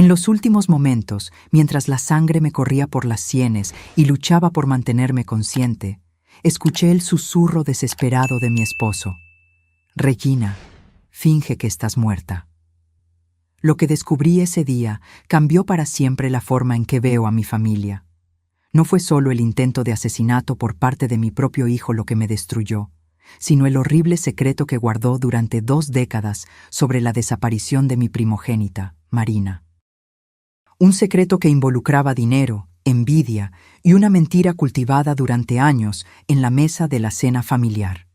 En los últimos momentos, mientras la sangre me corría por las sienes y luchaba por mantenerme consciente, escuché el susurro desesperado de mi esposo. Regina, finge que estás muerta. Lo que descubrí ese día cambió para siempre la forma en que veo a mi familia. No fue solo el intento de asesinato por parte de mi propio hijo lo que me destruyó, sino el horrible secreto que guardó durante 2 décadas sobre la desaparición de mi primogénita, Marina. Un secreto que involucraba dinero, envidia y una mentira cultivada durante años en la mesa de la cena familiar.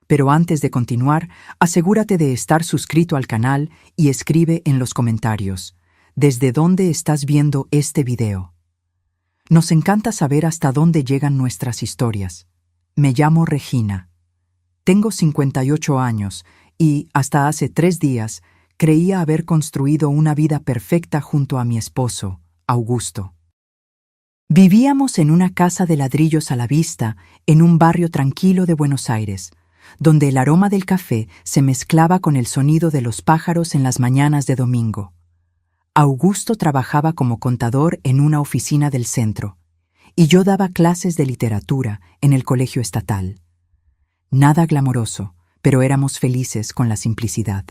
Pero antes de continuar, asegúrate de estar suscrito al canal y escribe en los comentarios ¿desde dónde estás viendo este video? Nos encanta saber hasta dónde llegan nuestras historias. Me llamo Regina. Tengo 58 años y, hasta hace 3 días, creía haber construido una vida perfecta junto a mi esposo, Augusto. Vivíamos en una casa de ladrillos a la vista en un barrio tranquilo de Buenos Aires, donde el aroma del café se mezclaba con el sonido de los pájaros en las mañanas de domingo. Augusto trabajaba como contador en una oficina del centro, y yo daba clases de literatura en el colegio estatal. Nada glamoroso, pero éramos felices con la simplicidad.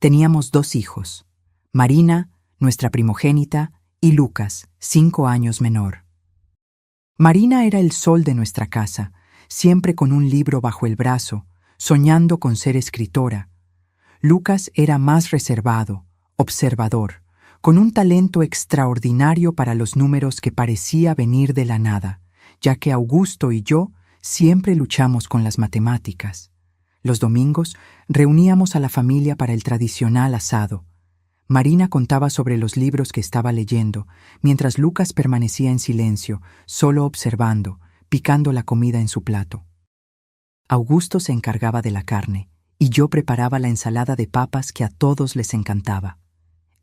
Teníamos 2 hijos, Marina, nuestra primogénita, y Lucas, 5 años menor. Marina era el sol de nuestra casa, siempre con un libro bajo el brazo, soñando con ser escritora. Lucas era más reservado, observador, con un talento extraordinario para los números que parecía venir de la nada, ya que Augusto y yo siempre luchamos con las matemáticas. Los domingos reuníamos a la familia para el tradicional asado. Marina contaba sobre los libros que estaba leyendo, mientras Lucas permanecía en silencio, solo observando, picando la comida en su plato. Augusto se encargaba de la carne, y yo preparaba la ensalada de papas que a todos les encantaba.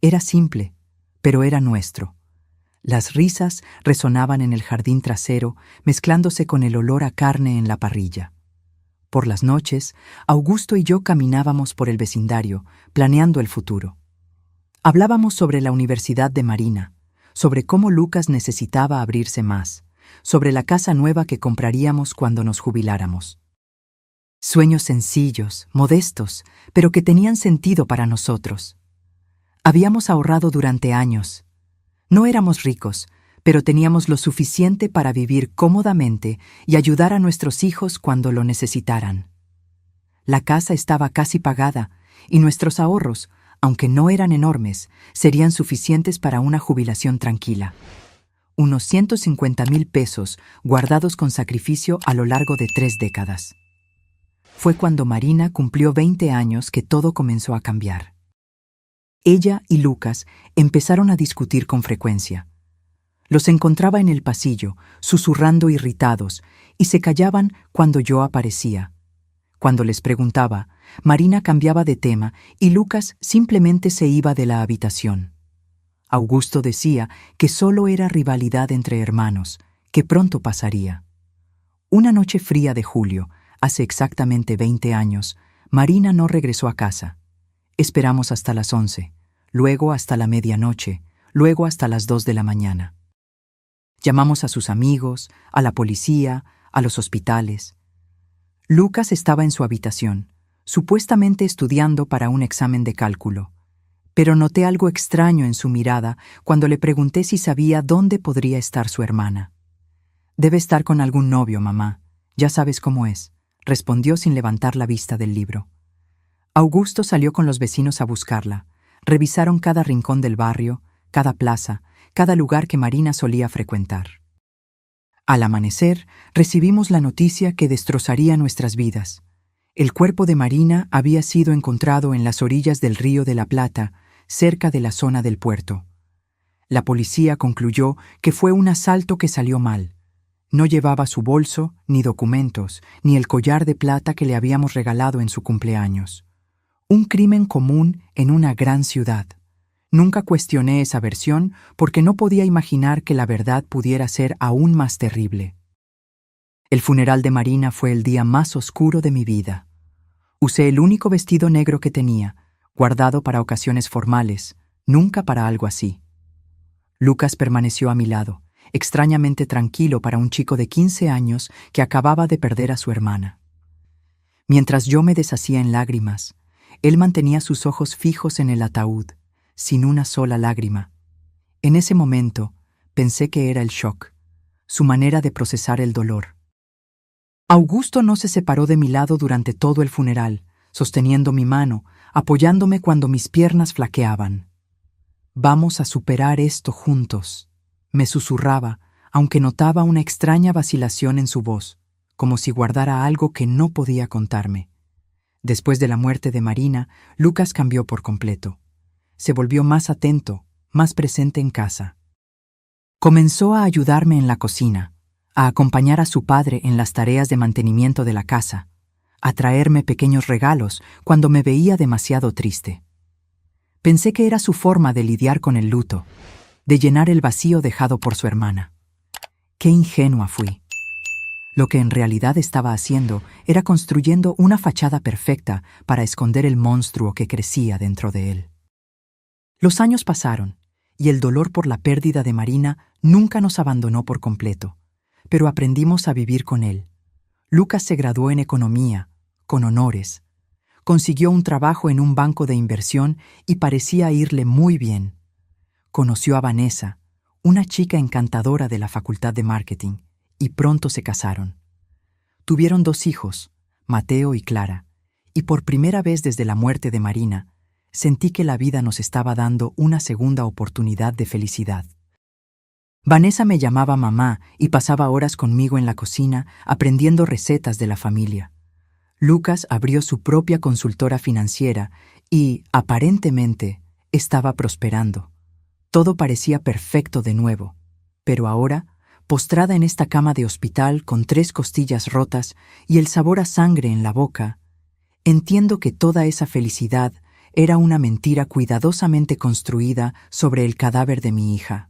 Era simple, pero era nuestro. Las risas resonaban en el jardín trasero, mezclándose con el olor a carne en la parrilla. Por las noches, Augusto y yo caminábamos por el vecindario, planeando el futuro. Hablábamos sobre la universidad de Marina, sobre cómo Lucas necesitaba abrirse más, sobre la casa nueva que compraríamos cuando nos jubiláramos. Sueños sencillos, modestos, pero que tenían sentido para nosotros. Habíamos ahorrado durante años. No éramos ricos, pero teníamos lo suficiente para vivir cómodamente y ayudar a nuestros hijos cuando lo necesitaran. La casa estaba casi pagada y nuestros ahorros, aunque no eran enormes, serían suficientes para una jubilación tranquila. Unos 150,000 pesos guardados con sacrificio a lo largo de 3 décadas. Fue cuando Marina cumplió 20 años que todo comenzó a cambiar. Ella y Lucas empezaron a discutir con frecuencia. Los encontraba en el pasillo, susurrando irritados, y se callaban cuando yo aparecía. Cuando les preguntaba, Marina cambiaba de tema y Lucas simplemente se iba de la habitación. Augusto decía que solo era rivalidad entre hermanos, que pronto pasaría. Una noche fría de julio, hace exactamente 20 años, Marina no regresó a casa. Esperamos hasta las 11, luego hasta la medianoche, luego hasta las 2 de la mañana. Llamamos a sus amigos, a la policía, a los hospitales. Lucas estaba en su habitación, supuestamente estudiando para un examen de cálculo, pero noté algo extraño en su mirada cuando le pregunté si sabía dónde podría estar su hermana. «Debe estar con algún novio, mamá. Ya sabes cómo es», respondió sin levantar la vista del libro. Augusto salió con los vecinos a buscarla. Revisaron cada rincón del barrio, cada plaza, cada lugar que Marina solía frecuentar. Al amanecer, recibimos la noticia que destrozaría nuestras vidas. El cuerpo de Marina había sido encontrado en las orillas del Río de la Plata, cerca de la zona del puerto. La policía concluyó que fue un asalto que salió mal. No llevaba su bolso, ni documentos, ni el collar de plata que le habíamos regalado en su cumpleaños. Un crimen común en una gran ciudad. Nunca cuestioné esa versión porque no podía imaginar que la verdad pudiera ser aún más terrible. El funeral de Marina fue el día más oscuro de mi vida. Usé el único vestido negro que tenía, guardado para ocasiones formales, Nunca para algo así. Lucas permaneció a mi lado, extrañamente tranquilo para un chico de 15 años que acababa de perder a su hermana. Mientras yo me deshacía en lágrimas, él mantenía sus ojos fijos en el ataúd, sin una sola lágrima. En ese momento, pensé que era el shock, su manera de procesar el dolor. Augusto no se separó de mi lado durante todo el funeral, sosteniendo mi mano, apoyándome cuando mis piernas flaqueaban. «Vamos a superar esto juntos», me susurraba, aunque notaba una extraña vacilación en su voz, como si guardara algo que no podía contarme. Después de la muerte de Marina, Lucas cambió por completo. Se volvió más atento, más presente en casa. Comenzó a ayudarme en la cocina, a acompañar a su padre en las tareas de mantenimiento de la casa, a traerme pequeños regalos cuando me veía demasiado triste. Pensé que era su forma de lidiar con el luto, de llenar el vacío dejado por su hermana. Qué ingenua fui. Lo que en realidad estaba haciendo era construyendo una fachada perfecta para esconder el monstruo que crecía dentro de él. Los años pasaron, y el dolor por la pérdida de Marina nunca nos abandonó por completo, pero aprendimos a vivir con él. Lucas se graduó en economía, con honores. Consiguió un trabajo en un banco de inversión y parecía irle muy bien. Conoció a Vanessa, una chica encantadora de la Facultad de Marketing, y pronto se casaron. Tuvieron 2 hijos, Mateo y Clara, y por primera vez desde la muerte de Marina, sentí que la vida nos estaba dando una segunda oportunidad de felicidad. Vanessa me llamaba mamá y pasaba horas conmigo en la cocina aprendiendo recetas de la familia. Lucas abrió su propia consultora financiera y, aparentemente, estaba prosperando. Todo parecía perfecto de nuevo, pero ahora, postrada en esta cama de hospital con 3 costillas rotas y el sabor a sangre en la boca, entiendo que toda esa felicidad era una mentira cuidadosamente construida sobre el cadáver de mi hija.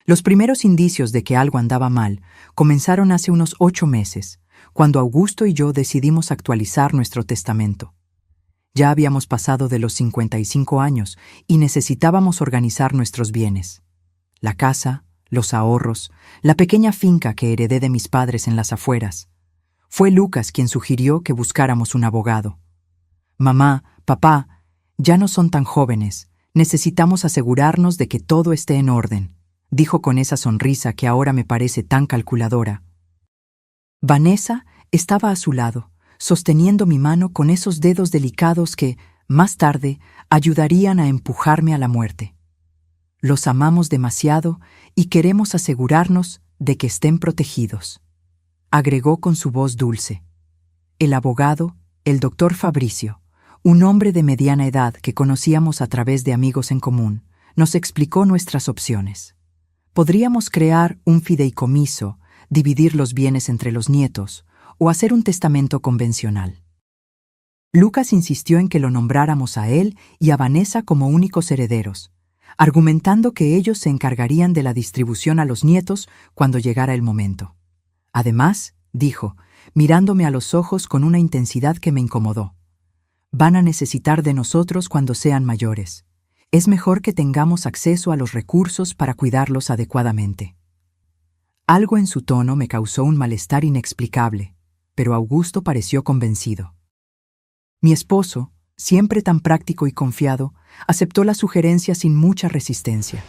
Los primeros indicios de que algo andaba mal comenzaron hace unos 8 meses, cuando Augusto y yo decidimos actualizar nuestro testamento. Ya habíamos pasado de los 55 años y necesitábamos organizar nuestros bienes. La casa, los ahorros, la pequeña finca que heredé de mis padres en las afueras. Fue Lucas quien sugirió que buscáramos un abogado. «Mamá, papá, ya no son tan jóvenes. Necesitamos asegurarnos de que todo esté en orden», dijo con esa sonrisa que ahora me parece tan calculadora. Vanessa estaba a su lado, sosteniendo mi mano con esos dedos delicados que, más tarde, ayudarían a empujarme a la muerte. Los amamos demasiado y queremos asegurarnos de que estén protegidos, agregó con su voz dulce. El abogado, el doctor Fabricio, un hombre de mediana edad que conocíamos a través de amigos en común, nos explicó nuestras opciones. Podríamos crear un fideicomiso, dividir los bienes entre los nietos o hacer un testamento convencional. Lucas insistió en que lo nombráramos a él y a Vanessa como únicos herederos, argumentando que ellos se encargarían de la distribución a los nietos cuando llegara el momento. Además, dijo, mirándome a los ojos con una intensidad que me incomodó, van a necesitar de nosotros cuando sean mayores. Es mejor que tengamos acceso a los recursos para cuidarlos adecuadamente. Algo en su tono me causó un malestar inexplicable, pero Augusto pareció convencido. Mi esposo, siempre tan práctico y confiado, aceptó la sugerencia sin mucha resistencia.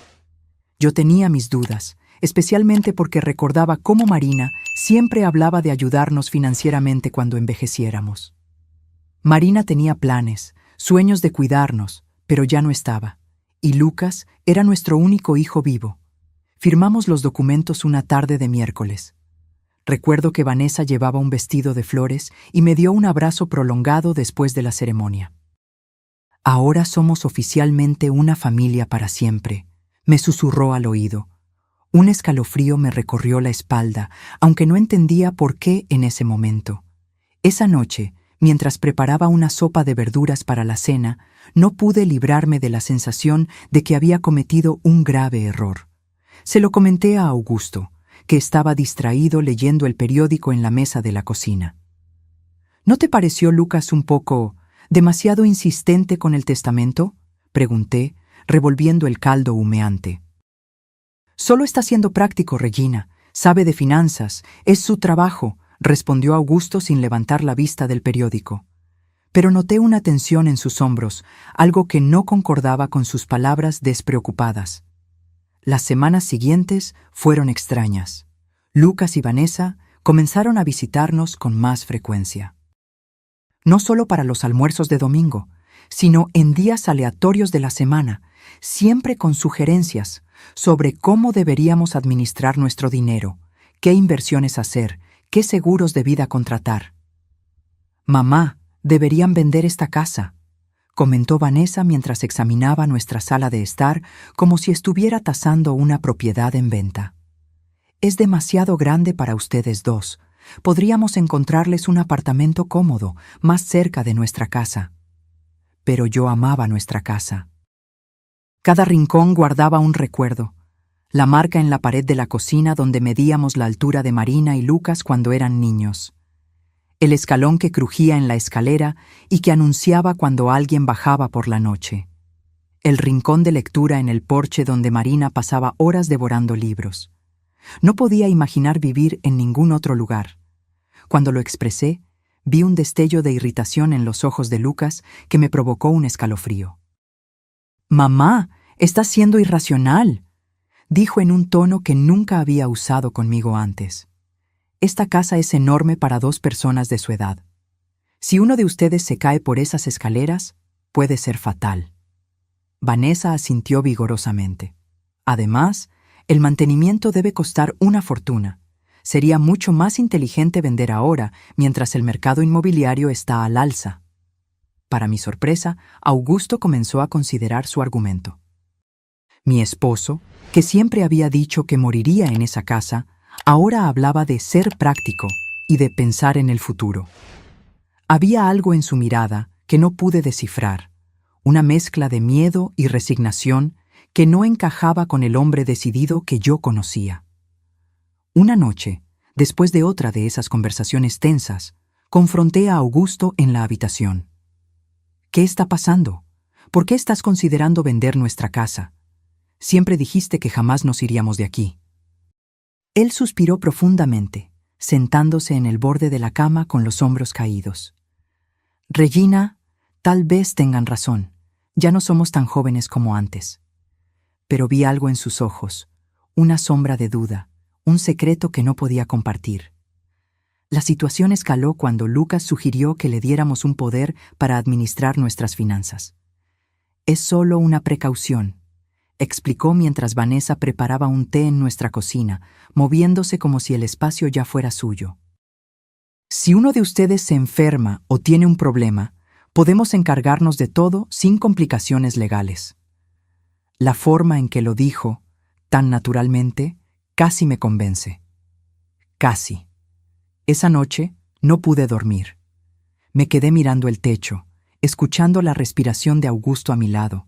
Yo tenía mis dudas, especialmente porque recordaba cómo Marina siempre hablaba de ayudarnos financieramente cuando envejeciéramos. Marina tenía planes, sueños de cuidarnos, pero ya no estaba, y Lucas era nuestro único hijo vivo. Firmamos los documentos una tarde de miércoles. Recuerdo que Vanessa llevaba un vestido de flores y me dio un abrazo prolongado después de la ceremonia. Ahora somos oficialmente una familia para siempre, me susurró al oído. Un escalofrío me recorrió la espalda, aunque no entendía por qué en ese momento. Esa noche, mientras preparaba una sopa de verduras para la cena, no pude librarme de la sensación de que había cometido un grave error. Se lo comenté a Augusto, que estaba distraído leyendo el periódico en la mesa de la cocina. ¿No te pareció, Lucas, un poco demasiado insistente con el testamento?, pregunté, revolviendo el caldo humeante. «Solo está siendo práctico, Regina. Sabe de finanzas. Es su trabajo», respondió Augusto sin levantar la vista del periódico. Pero noté una tensión en sus hombros, algo que no concordaba con sus palabras despreocupadas. Las semanas siguientes fueron extrañas. Lucas y Vanessa comenzaron a visitarnos con más frecuencia. No solo para los almuerzos de domingo, sino en días aleatorios de la semana, siempre con sugerencias sobre cómo deberíamos administrar nuestro dinero, qué inversiones hacer, qué seguros de vida contratar. «Mamá, deberían vender esta casa», comentó Vanessa mientras examinaba nuestra sala de estar como si estuviera tasando una propiedad en venta. «Es demasiado grande para ustedes dos. Podríamos encontrarles un apartamento cómodo, más cerca de nuestra casa». Pero yo amaba nuestra casa. Cada rincón guardaba un recuerdo. La marca en la pared de la cocina donde medíamos la altura de Marina y Lucas cuando eran niños. El escalón que crujía en la escalera y que anunciaba cuando alguien bajaba por la noche. El rincón de lectura en el porche donde Marina pasaba horas devorando libros. No podía imaginar vivir en ningún otro lugar. Cuando lo expresé, vi un destello de irritación en los ojos de Lucas que me provocó un escalofrío. «Mamá, estás siendo irracional», dijo en un tono que nunca había usado conmigo antes. «Esta casa es enorme para 2 personas de su edad. Si uno de ustedes se cae por esas escaleras, puede ser fatal». Vanessa asintió vigorosamente. «Además, el mantenimiento debe costar una fortuna. Sería mucho más inteligente vender ahora, mientras el mercado inmobiliario está al alza». Para mi sorpresa, Augusto comenzó a considerar su argumento. Mi esposo, que siempre había dicho que moriría en esa casa, ahora hablaba de ser práctico y de pensar en el futuro. Había algo en su mirada que no pude descifrar, una mezcla de miedo y resignación que no encajaba con el hombre decidido que yo conocía. Una noche, después de otra de esas conversaciones tensas, confronté a Augusto en la habitación. «¿Qué está pasando? ¿Por qué estás considerando vender nuestra casa? Siempre dijiste que jamás nos iríamos de aquí». Él suspiró profundamente, sentándose en el borde de la cama con los hombros caídos. «Regina, tal vez tengan razón. Ya no somos tan jóvenes como antes». Pero vi algo en sus ojos, una sombra de duda, un secreto que no podía compartir. La situación escaló cuando Lucas sugirió que le diéramos un poder para administrar nuestras finanzas. «Es solo una precaución», explicó mientras Vanessa preparaba un té en nuestra cocina, moviéndose como si el espacio ya fuera suyo. «Si uno de ustedes se enferma o tiene un problema, podemos encargarnos de todo sin complicaciones legales». La forma en que lo dijo, tan naturalmente, casi me convence. Casi. Esa noche no pude dormir. Me quedé mirando el techo, escuchando la respiración de Augusto a mi lado,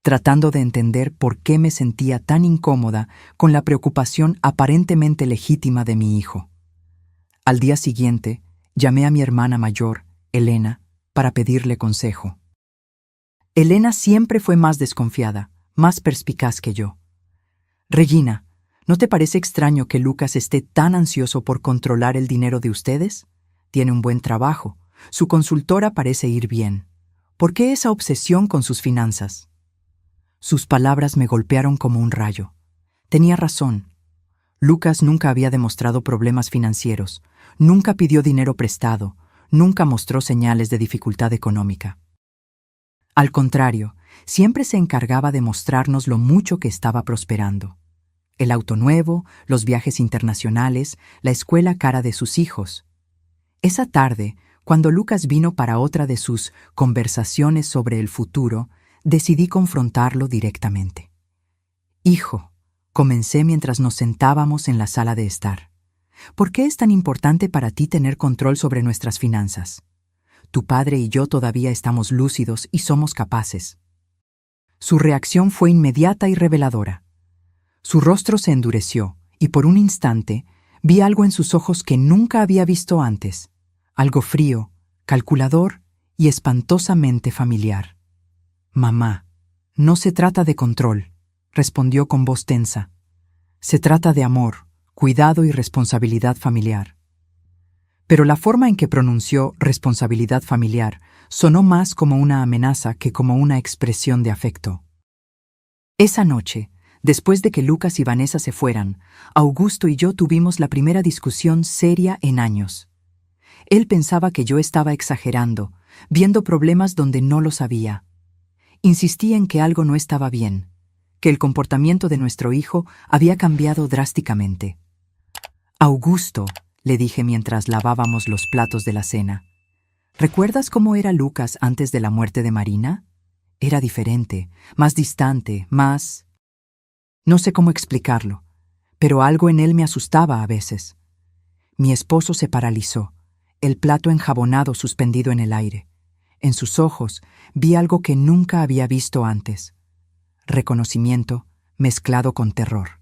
tratando de entender por qué me sentía tan incómoda con la preocupación aparentemente legítima de mi hijo. Al día siguiente, llamé a mi hermana mayor, Elena, para pedirle consejo. Elena siempre fue más desconfiada, más perspicaz que yo. «Regina, ¿no te parece extraño que Lucas esté tan ansioso por controlar el dinero de ustedes? Tiene un buen trabajo, su consultora parece ir bien. ¿Por qué esa obsesión con sus finanzas?» Sus palabras me golpearon como un rayo. Tenía razón. Lucas nunca había demostrado problemas financieros, nunca pidió dinero prestado, nunca mostró señales de dificultad económica. Al contrario, siempre se encargaba de mostrarnos lo mucho que estaba prosperando. El auto nuevo, los viajes internacionales, la escuela cara de sus hijos. Esa tarde, cuando Lucas vino para otra de sus conversaciones sobre el futuro, decidí confrontarlo directamente. «Hijo», comencé mientras nos sentábamos en la sala de estar, «¿por qué es tan importante para ti tener control sobre nuestras finanzas? Tu padre y yo todavía estamos lúcidos y somos capaces». Su reacción fue inmediata y reveladora. Su rostro se endureció y por un instante vi algo en sus ojos que nunca había visto antes, algo frío, calculador y espantosamente familiar. «Mamá», No se trata de control, respondió con voz tensa. Se trata de amor, cuidado y responsabilidad familiar. Pero la forma en que pronunció responsabilidad familiar sonó más como una amenaza que como una expresión de afecto. Esa noche, después de que Lucas y Vanessa se fueran, Augusto y yo tuvimos la primera discusión seria en años. Él pensaba que yo estaba exagerando, viendo problemas donde no los había. Insistía en que algo no estaba bien, que el comportamiento de nuestro hijo había cambiado drásticamente. Augusto, le dije mientras lavábamos los platos de la cena, ¿recuerdas cómo era Lucas antes de la muerte de Marina? Era diferente, más distante, más... No sé cómo explicarlo, pero algo en él me asustaba a veces. Mi esposo se paralizó, el plato enjabonado suspendido en el aire. En sus ojos vi algo que nunca había visto antes. Reconocimiento mezclado con terror.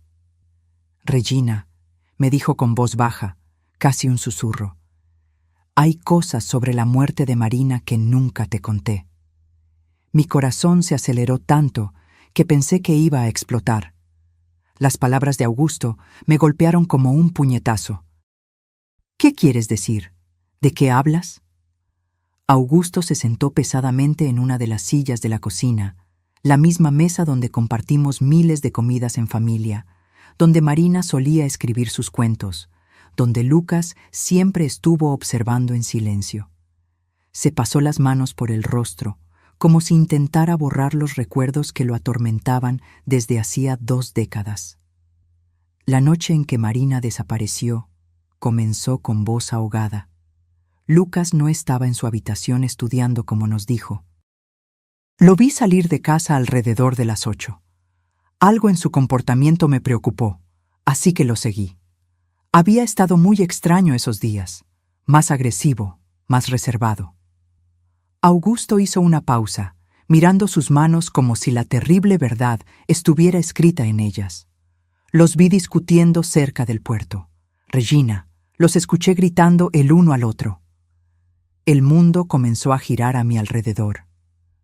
Regina, me dijo con voz baja, casi un susurro. Hay cosas sobre la muerte de Marina que nunca te conté. Mi corazón se aceleró tanto que pensé que iba a explotar. Las palabras de Augusto me golpearon como un puñetazo. ¿Qué quieres decir? ¿De qué hablas? Augusto se sentó pesadamente en una de las sillas de la cocina, la misma mesa donde compartimos miles de comidas en familia, donde Marina solía escribir sus cuentos, donde Lucas siempre estuvo observando en silencio. Se pasó las manos por el rostro, como si intentara borrar los recuerdos que lo atormentaban desde hacía 2 décadas. La noche en que Marina desapareció, comenzó con voz ahogada. Lucas no estaba en su habitación estudiando como nos dijo. Lo vi salir de casa alrededor de las 8. Algo en su comportamiento me preocupó, así que lo seguí. Había estado muy extraño esos días, más agresivo, más reservado. Augusto hizo una pausa, mirando sus manos como si la terrible verdad estuviera escrita en ellas. Los vi discutiendo cerca del puerto. Regina, los escuché gritando el uno al otro. El mundo comenzó a girar a mi alrededor.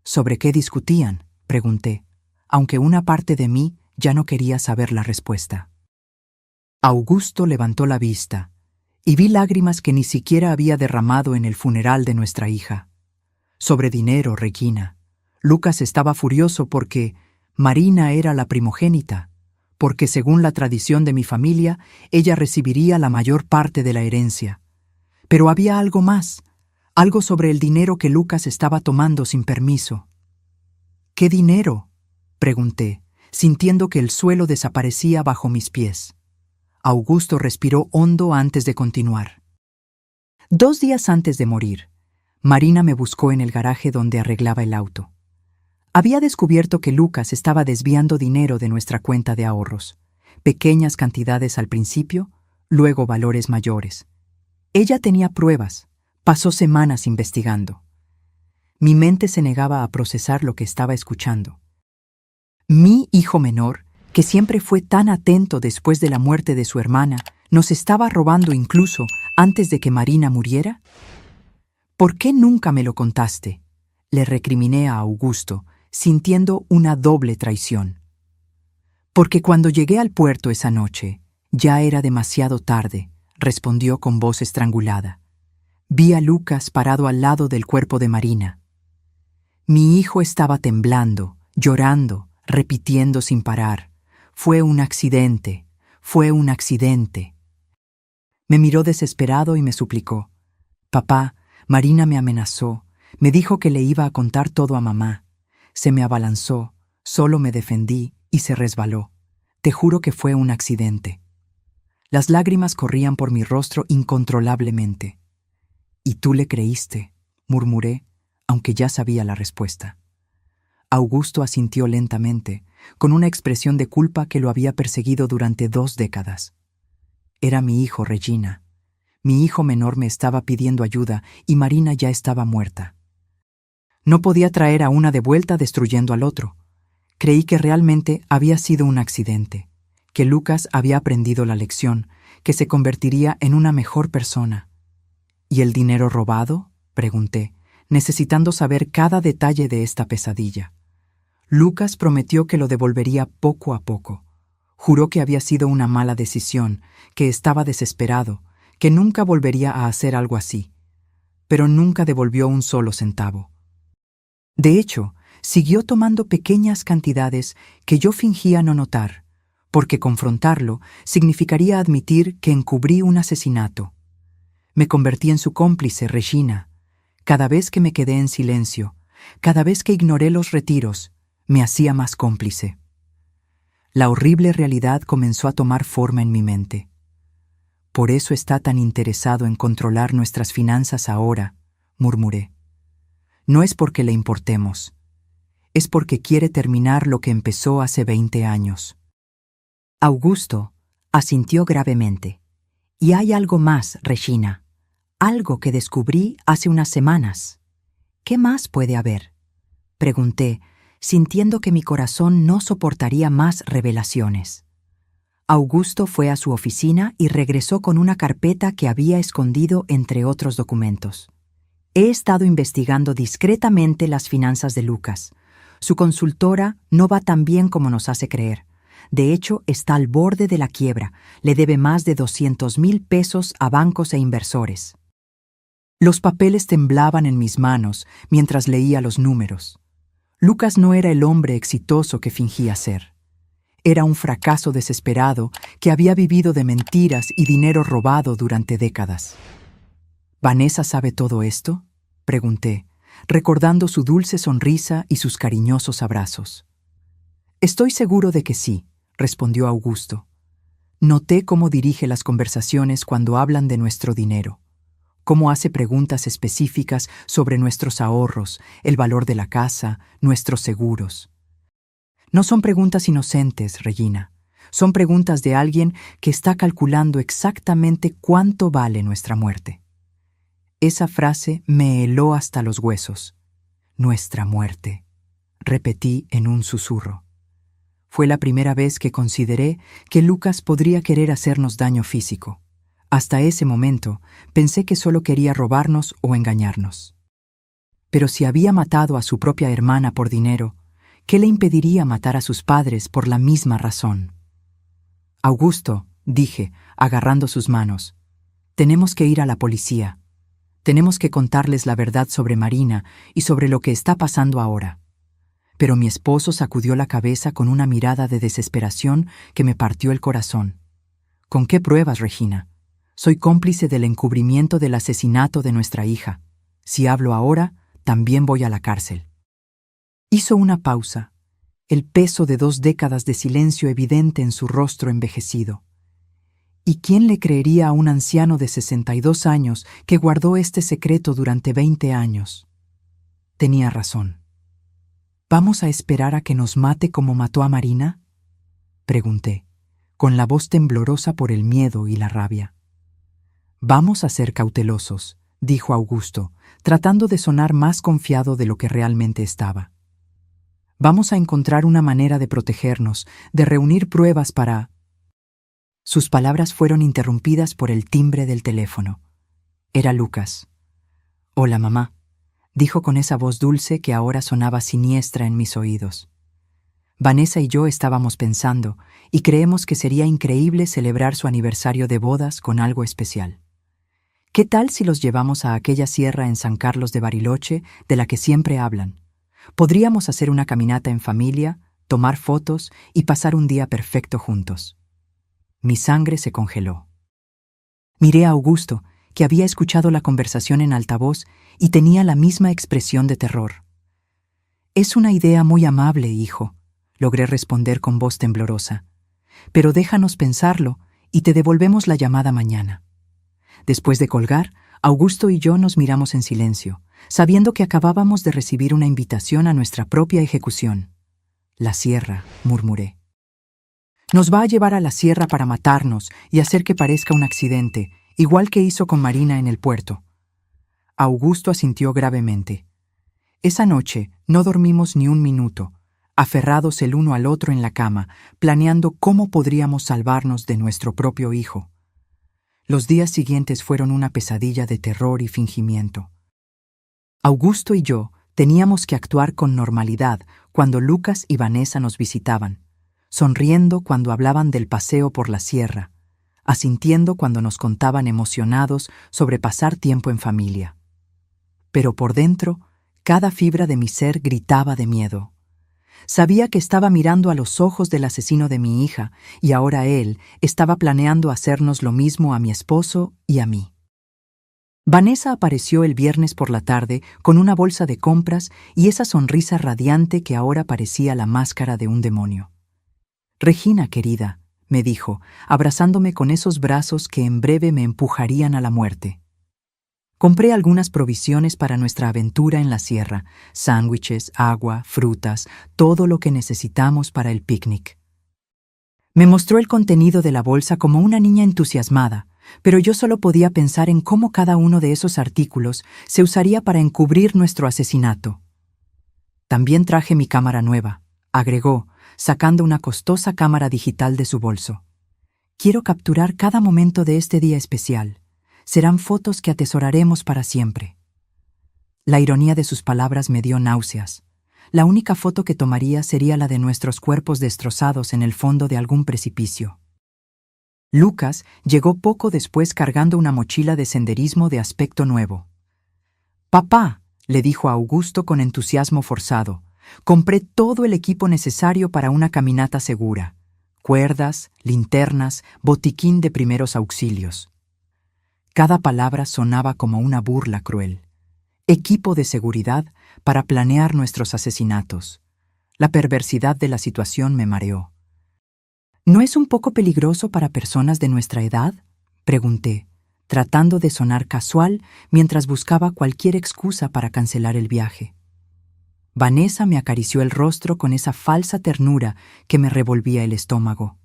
¿Sobre qué discutían?, pregunté, aunque una parte de mí ya no quería saber la respuesta. Augusto levantó la vista, y vi lágrimas que ni siquiera había derramado en el funeral de nuestra hija. Sobre dinero, Regina. Lucas estaba furioso porque Marina era la primogénita, porque según la tradición de mi familia, ella recibiría la mayor parte de la herencia. Pero había algo más, algo sobre el dinero que Lucas estaba tomando sin permiso. ¿Qué dinero?, pregunté, sintiendo que el suelo desaparecía bajo mis pies. Augusto respiró hondo antes de continuar. 2 días antes de morir, Marina me buscó en el garaje donde arreglaba el auto. Había descubierto que Lucas estaba desviando dinero de nuestra cuenta de ahorros, pequeñas cantidades al principio, luego valores mayores. Ella tenía pruebas, pasó semanas investigando. Mi mente se negaba a procesar lo que estaba escuchando. Mi hijo menor, que siempre fue tan atento después de la muerte de su hermana, ¿nos estaba robando incluso antes de que Marina muriera? ¿Por qué nunca me lo contaste?, le recriminé a Augusto, sintiendo una doble traición. Porque cuando llegué al puerto esa noche, ya era demasiado tarde, respondió con voz estrangulada. Vi a Lucas parado al lado del cuerpo de Marina. Mi hijo estaba temblando, llorando, repitiendo sin parar. Fue un accidente, fue un accidente. Me miró desesperado y me suplicó. Papá, Marina me amenazó, me dijo que le iba a contar todo a mamá. Se me abalanzó, solo me defendí y se resbaló. Te juro que fue un accidente. Las lágrimas corrían por mi rostro incontrolablemente. «¿Y tú le creíste?», murmuré, aunque ya sabía la respuesta. Augusto asintió lentamente, con una expresión de culpa que lo había perseguido durante 2 décadas. Era mi hijo, Regina. Mi hijo menor me estaba pidiendo ayuda y Marina ya estaba muerta. No podía traer a una de vuelta destruyendo al otro. Creí que realmente había sido un accidente, que Lucas había aprendido la lección, que se convertiría en una mejor persona. ¿Y el dinero robado?, pregunté, necesitando saber cada detalle de esta pesadilla. Lucas prometió que lo devolvería poco a poco. Juró que había sido una mala decisión, que estaba desesperado, que nunca volvería a hacer algo así. Pero nunca devolvió un solo centavo. De hecho, siguió tomando pequeñas cantidades que yo fingía no notar, porque confrontarlo significaría admitir que encubrí un asesinato. Me convertí en su cómplice, Regina. Cada vez que me quedé en silencio, cada vez que ignoré los retiros, me hacía más cómplice. La horrible realidad comenzó a tomar forma en mi mente. Por eso está tan interesado en controlar nuestras finanzas ahora, murmuré. No es porque le importemos, es porque quiere terminar lo que empezó hace 20 años. Augusto asintió gravemente. Y hay algo más, Regina. Algo que descubrí hace unas semanas. ¿Qué más puede haber? Pregunté, sintiendo que mi corazón no soportaría más revelaciones. Augusto fue a su oficina y regresó con una carpeta que había escondido entre otros documentos. He estado investigando discretamente las finanzas de Lucas. Su consultora no va tan bien como nos hace creer. De hecho, está al borde de la quiebra. Le debe más de 200,000 pesos a bancos e inversores. Los papeles temblaban en mis manos mientras leía los números. Lucas no era el hombre exitoso que fingía ser. Era un fracaso desesperado que había vivido de mentiras y dinero robado durante décadas. ¿Vanessa sabe todo esto?, pregunté, recordando su dulce sonrisa y sus cariñosos abrazos. Estoy seguro de que sí, respondió Augusto. Noté cómo dirige las conversaciones cuando hablan de nuestro dinero, cómo hace preguntas específicas sobre nuestros ahorros, el valor de la casa, nuestros seguros. No son preguntas inocentes, Regina. Son preguntas de alguien que está calculando exactamente cuánto vale nuestra muerte. Esa frase me heló hasta los huesos. Nuestra muerte, repetí en un susurro. Fue la primera vez que consideré que Lucas podría querer hacernos daño físico. Hasta ese momento pensé que solo quería robarnos o engañarnos. Pero si había matado a su propia hermana por dinero, ¿qué le impediría matar a sus padres por la misma razón? Augusto, dije, agarrando sus manos, tenemos que ir a la policía. Tenemos que contarles la verdad sobre Marina y sobre lo que está pasando ahora. Pero mi esposo sacudió la cabeza con una mirada de desesperación que me partió el corazón. ¿Con qué pruebas, Regina? Soy cómplice del encubrimiento del asesinato de nuestra hija. Si hablo ahora, también voy a la cárcel. Hizo una pausa, el peso de 2 décadas de silencio evidente en su rostro envejecido. ¿Y quién le creería a un anciano de 62 años que guardó este secreto durante 20 años? Tenía razón. ¿Vamos a esperar a que nos mate como mató a Marina?, pregunté, con la voz temblorosa por el miedo y la rabia. Vamos a ser cautelosos, dijo Augusto, tratando de sonar más confiado de lo que realmente estaba. Vamos a encontrar una manera de protegernos, de reunir pruebas para... Sus palabras fueron interrumpidas por el timbre del teléfono. Era Lucas. «Hola, mamá», dijo con esa voz dulce que ahora sonaba siniestra en mis oídos. Vanessa y yo estábamos pensando, y creemos que sería increíble celebrar su aniversario de bodas con algo especial. ¿Qué tal si los llevamos a aquella sierra en San Carlos de Bariloche de la que siempre hablan? Podríamos hacer una caminata en familia, tomar fotos y pasar un día perfecto juntos. Mi sangre se congeló. Miré a Augusto, que había escuchado la conversación en altavoz y tenía la misma expresión de terror. «Es una idea muy amable, hijo», logré responder con voz temblorosa. «Pero déjanos pensarlo y te devolvemos la llamada mañana». Después de colgar, Augusto y yo nos miramos en silencio, sabiendo que acabábamos de recibir una invitación a nuestra propia ejecución. «La sierra», murmuré. «Nos va a llevar a la sierra para matarnos y hacer que parezca un accidente, igual que hizo con Marina en el puerto». Augusto asintió gravemente. Esa noche no dormimos ni un minuto, aferrados el uno al otro en la cama, planeando cómo podríamos salvarnos de nuestro propio hijo. Los días siguientes fueron una pesadilla de terror y fingimiento. Augusto y yo teníamos que actuar con normalidad cuando Lucas y Vanessa nos visitaban, sonriendo cuando hablaban del paseo por la sierra, asintiendo cuando nos contaban emocionados sobre pasar tiempo en familia. Pero por dentro, cada fibra de mi ser gritaba de miedo. Sabía que estaba mirando a los ojos del asesino de mi hija y ahora él estaba planeando hacernos lo mismo a mi esposo y a mí. Vanessa apareció el viernes por la tarde con una bolsa de compras y esa sonrisa radiante que ahora parecía la máscara de un demonio. «Regina, querida», me dijo, abrazándome con esos brazos que en breve me empujarían a la muerte. Compré algunas provisiones para nuestra aventura en la sierra, sándwiches, agua, frutas, todo lo que necesitamos para el picnic. Me mostró el contenido de la bolsa como una niña entusiasmada, pero yo solo podía pensar en cómo cada uno de esos artículos se usaría para encubrir nuestro asesinato. También traje mi cámara nueva, agregó, sacando una costosa cámara digital de su bolso. Quiero capturar cada momento de este día especial. Serán fotos que atesoraremos para siempre. La ironía de sus palabras me dio náuseas. La única foto que tomaría sería la de nuestros cuerpos destrozados en el fondo de algún precipicio. Lucas llegó poco después cargando una mochila de senderismo de aspecto nuevo. «Papá», le dijo a Augusto con entusiasmo forzado, «compré todo el equipo necesario para una caminata segura. Cuerdas, linternas, botiquín de primeros auxilios». Cada palabra sonaba como una burla cruel. Equipo de seguridad para planear nuestros asesinatos. La perversidad de la situación me mareó. «¿No es un poco peligroso para personas de nuestra edad?», pregunté, tratando de sonar casual mientras buscaba cualquier excusa para cancelar el viaje. Vanessa me acarició el rostro con esa falsa ternura que me revolvía el estómago.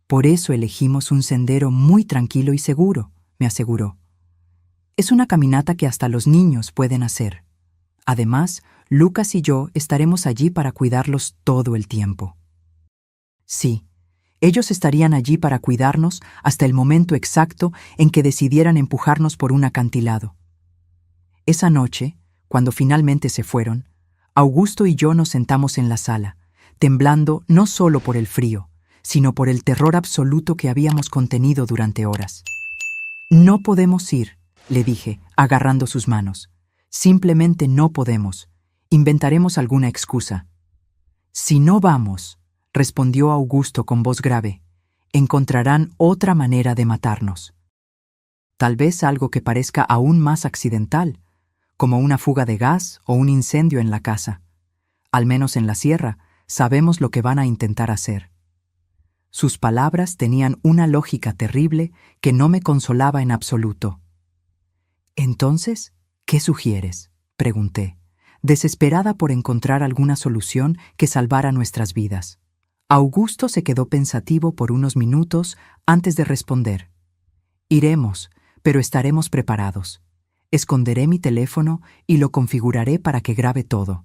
«Por eso elegimos un sendero muy tranquilo y seguro», me aseguró. «Es una caminata que hasta los niños pueden hacer. Además, Lucas y yo estaremos allí para cuidarlos todo el tiempo». Sí, ellos estarían allí para cuidarnos hasta el momento exacto en que decidieran empujarnos por un acantilado. Esa noche, cuando finalmente se fueron, Augusto y yo nos sentamos en la sala, temblando no solo por el frío, sino por el terror absoluto que habíamos contenido durante horas. «No podemos ir», le dije, agarrando sus manos. «Simplemente no podemos. Inventaremos alguna excusa». «Si no vamos», respondió Augusto con voz grave, «encontrarán otra manera de matarnos. Tal vez algo que parezca aún más accidental, como una fuga de gas o un incendio en la casa. Al menos en la sierra, sabemos lo que van a intentar hacer». Sus palabras tenían una lógica terrible que no me consolaba en absoluto. «Entonces, ¿qué sugieres?», pregunté, desesperada por encontrar alguna solución que salvara nuestras vidas. Augusto se quedó pensativo por unos minutos antes de responder. «Iremos, pero estaremos preparados. Esconderé mi teléfono y lo configuraré para que grabe todo.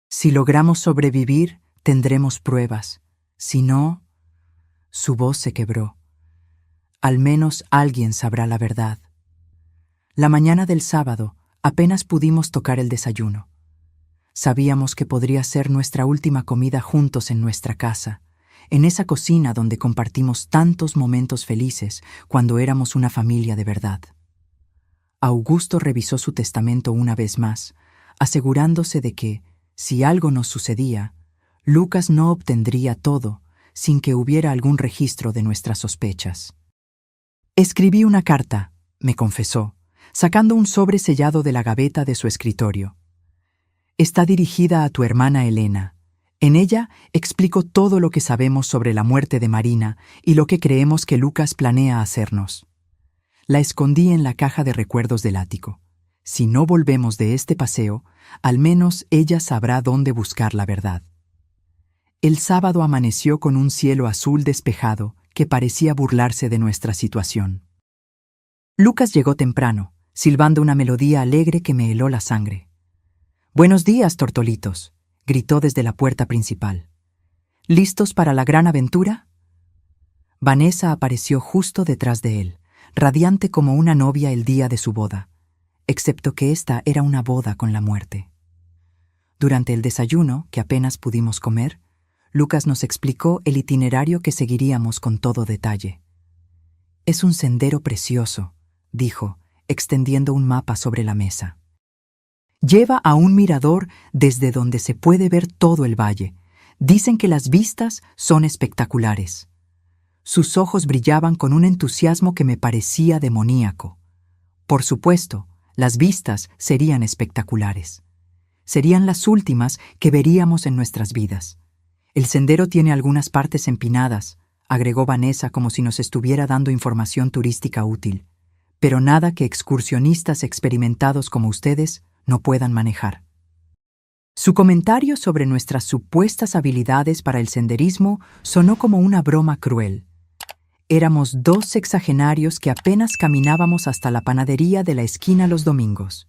Si logramos sobrevivir, tendremos pruebas. Si no...» Su voz se quebró. «Al menos alguien sabrá la verdad». La mañana del sábado apenas pudimos tocar el desayuno. Sabíamos que podría ser nuestra última comida juntos en nuestra casa, en esa cocina donde compartimos tantos momentos felices cuando éramos una familia de verdad. Augusto revisó su testamento una vez más, asegurándose de que, si algo nos sucedía, Lucas no obtendría todo sin que hubiera algún registro de nuestras sospechas. «Escribí una carta», me confesó, sacando un sobre sellado de la gaveta de su escritorio. «Está dirigida a tu hermana Elena. En ella explico todo lo que sabemos sobre la muerte de Marina y lo que creemos que Lucas planea hacernos. La escondí en la caja de recuerdos del ático. Si no volvemos de este paseo, al menos ella sabrá dónde buscar la verdad». El sábado amaneció con un cielo azul despejado que parecía burlarse de nuestra situación. Lucas llegó temprano, silbando una melodía alegre que me heló la sangre. «Buenos días, tortolitos», gritó desde la puerta principal. «¿Listos para la gran aventura?». Vanessa apareció justo detrás de él, radiante como una novia el día de su boda, excepto que esta era una boda con la muerte. Durante el desayuno, que apenas pudimos comer, Lucas nos explicó el itinerario que seguiríamos con todo detalle. «Es un sendero precioso», dijo, extendiendo un mapa sobre la mesa. «Lleva a un mirador desde donde se puede ver todo el valle. Dicen que las vistas son espectaculares». Sus ojos brillaban con un entusiasmo que me parecía demoníaco. Por supuesto, las vistas serían espectaculares. Serían las últimas que veríamos en nuestras vidas. «El sendero tiene algunas partes empinadas», agregó Vanessa como si nos estuviera dando información turística útil, «pero nada que excursionistas experimentados como ustedes no puedan manejar». Su comentario sobre nuestras supuestas habilidades para el senderismo sonó como una broma cruel. Éramos dos sexagenarios que apenas caminábamos hasta la panadería de la esquina los domingos.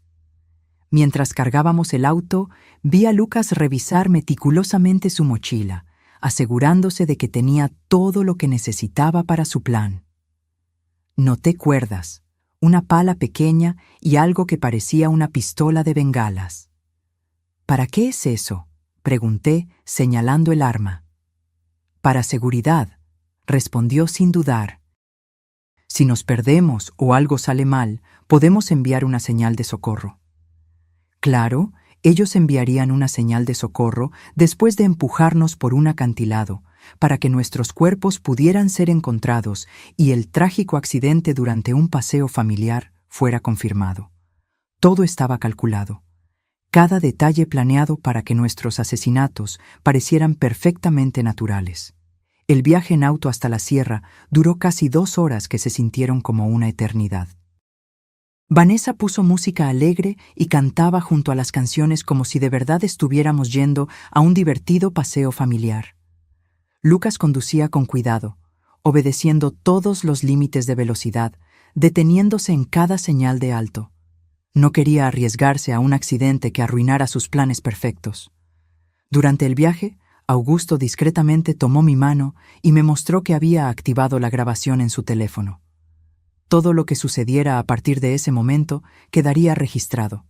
Mientras cargábamos el auto, vi a Lucas revisar meticulosamente su mochila, asegurándose de que tenía todo lo que necesitaba para su plan. Noté cuerdas, una pala pequeña y algo que parecía una pistola de bengalas. «¿Para qué es eso?», pregunté, señalando el arma. «Para seguridad», respondió sin dudar. «Si nos perdemos o algo sale mal, podemos enviar una señal de socorro». Claro, ellos enviarían una señal de socorro después de empujarnos por un acantilado, para que nuestros cuerpos pudieran ser encontrados y el trágico accidente durante un paseo familiar fuera confirmado. Todo estaba calculado. Cada detalle planeado para que nuestros asesinatos parecieran perfectamente naturales. El viaje en auto hasta la sierra duró casi 2 horas que se sintieron como una eternidad. Vanessa puso música alegre y cantaba junto a las canciones como si de verdad estuviéramos yendo a un divertido paseo familiar. Lucas conducía con cuidado, obedeciendo todos los límites de velocidad, deteniéndose en cada señal de alto. No quería arriesgarse a un accidente que arruinara sus planes perfectos. Durante el viaje, Augusto discretamente tomó mi mano y me mostró que había activado la grabación en su teléfono. Todo lo que sucediera a partir de ese momento quedaría registrado.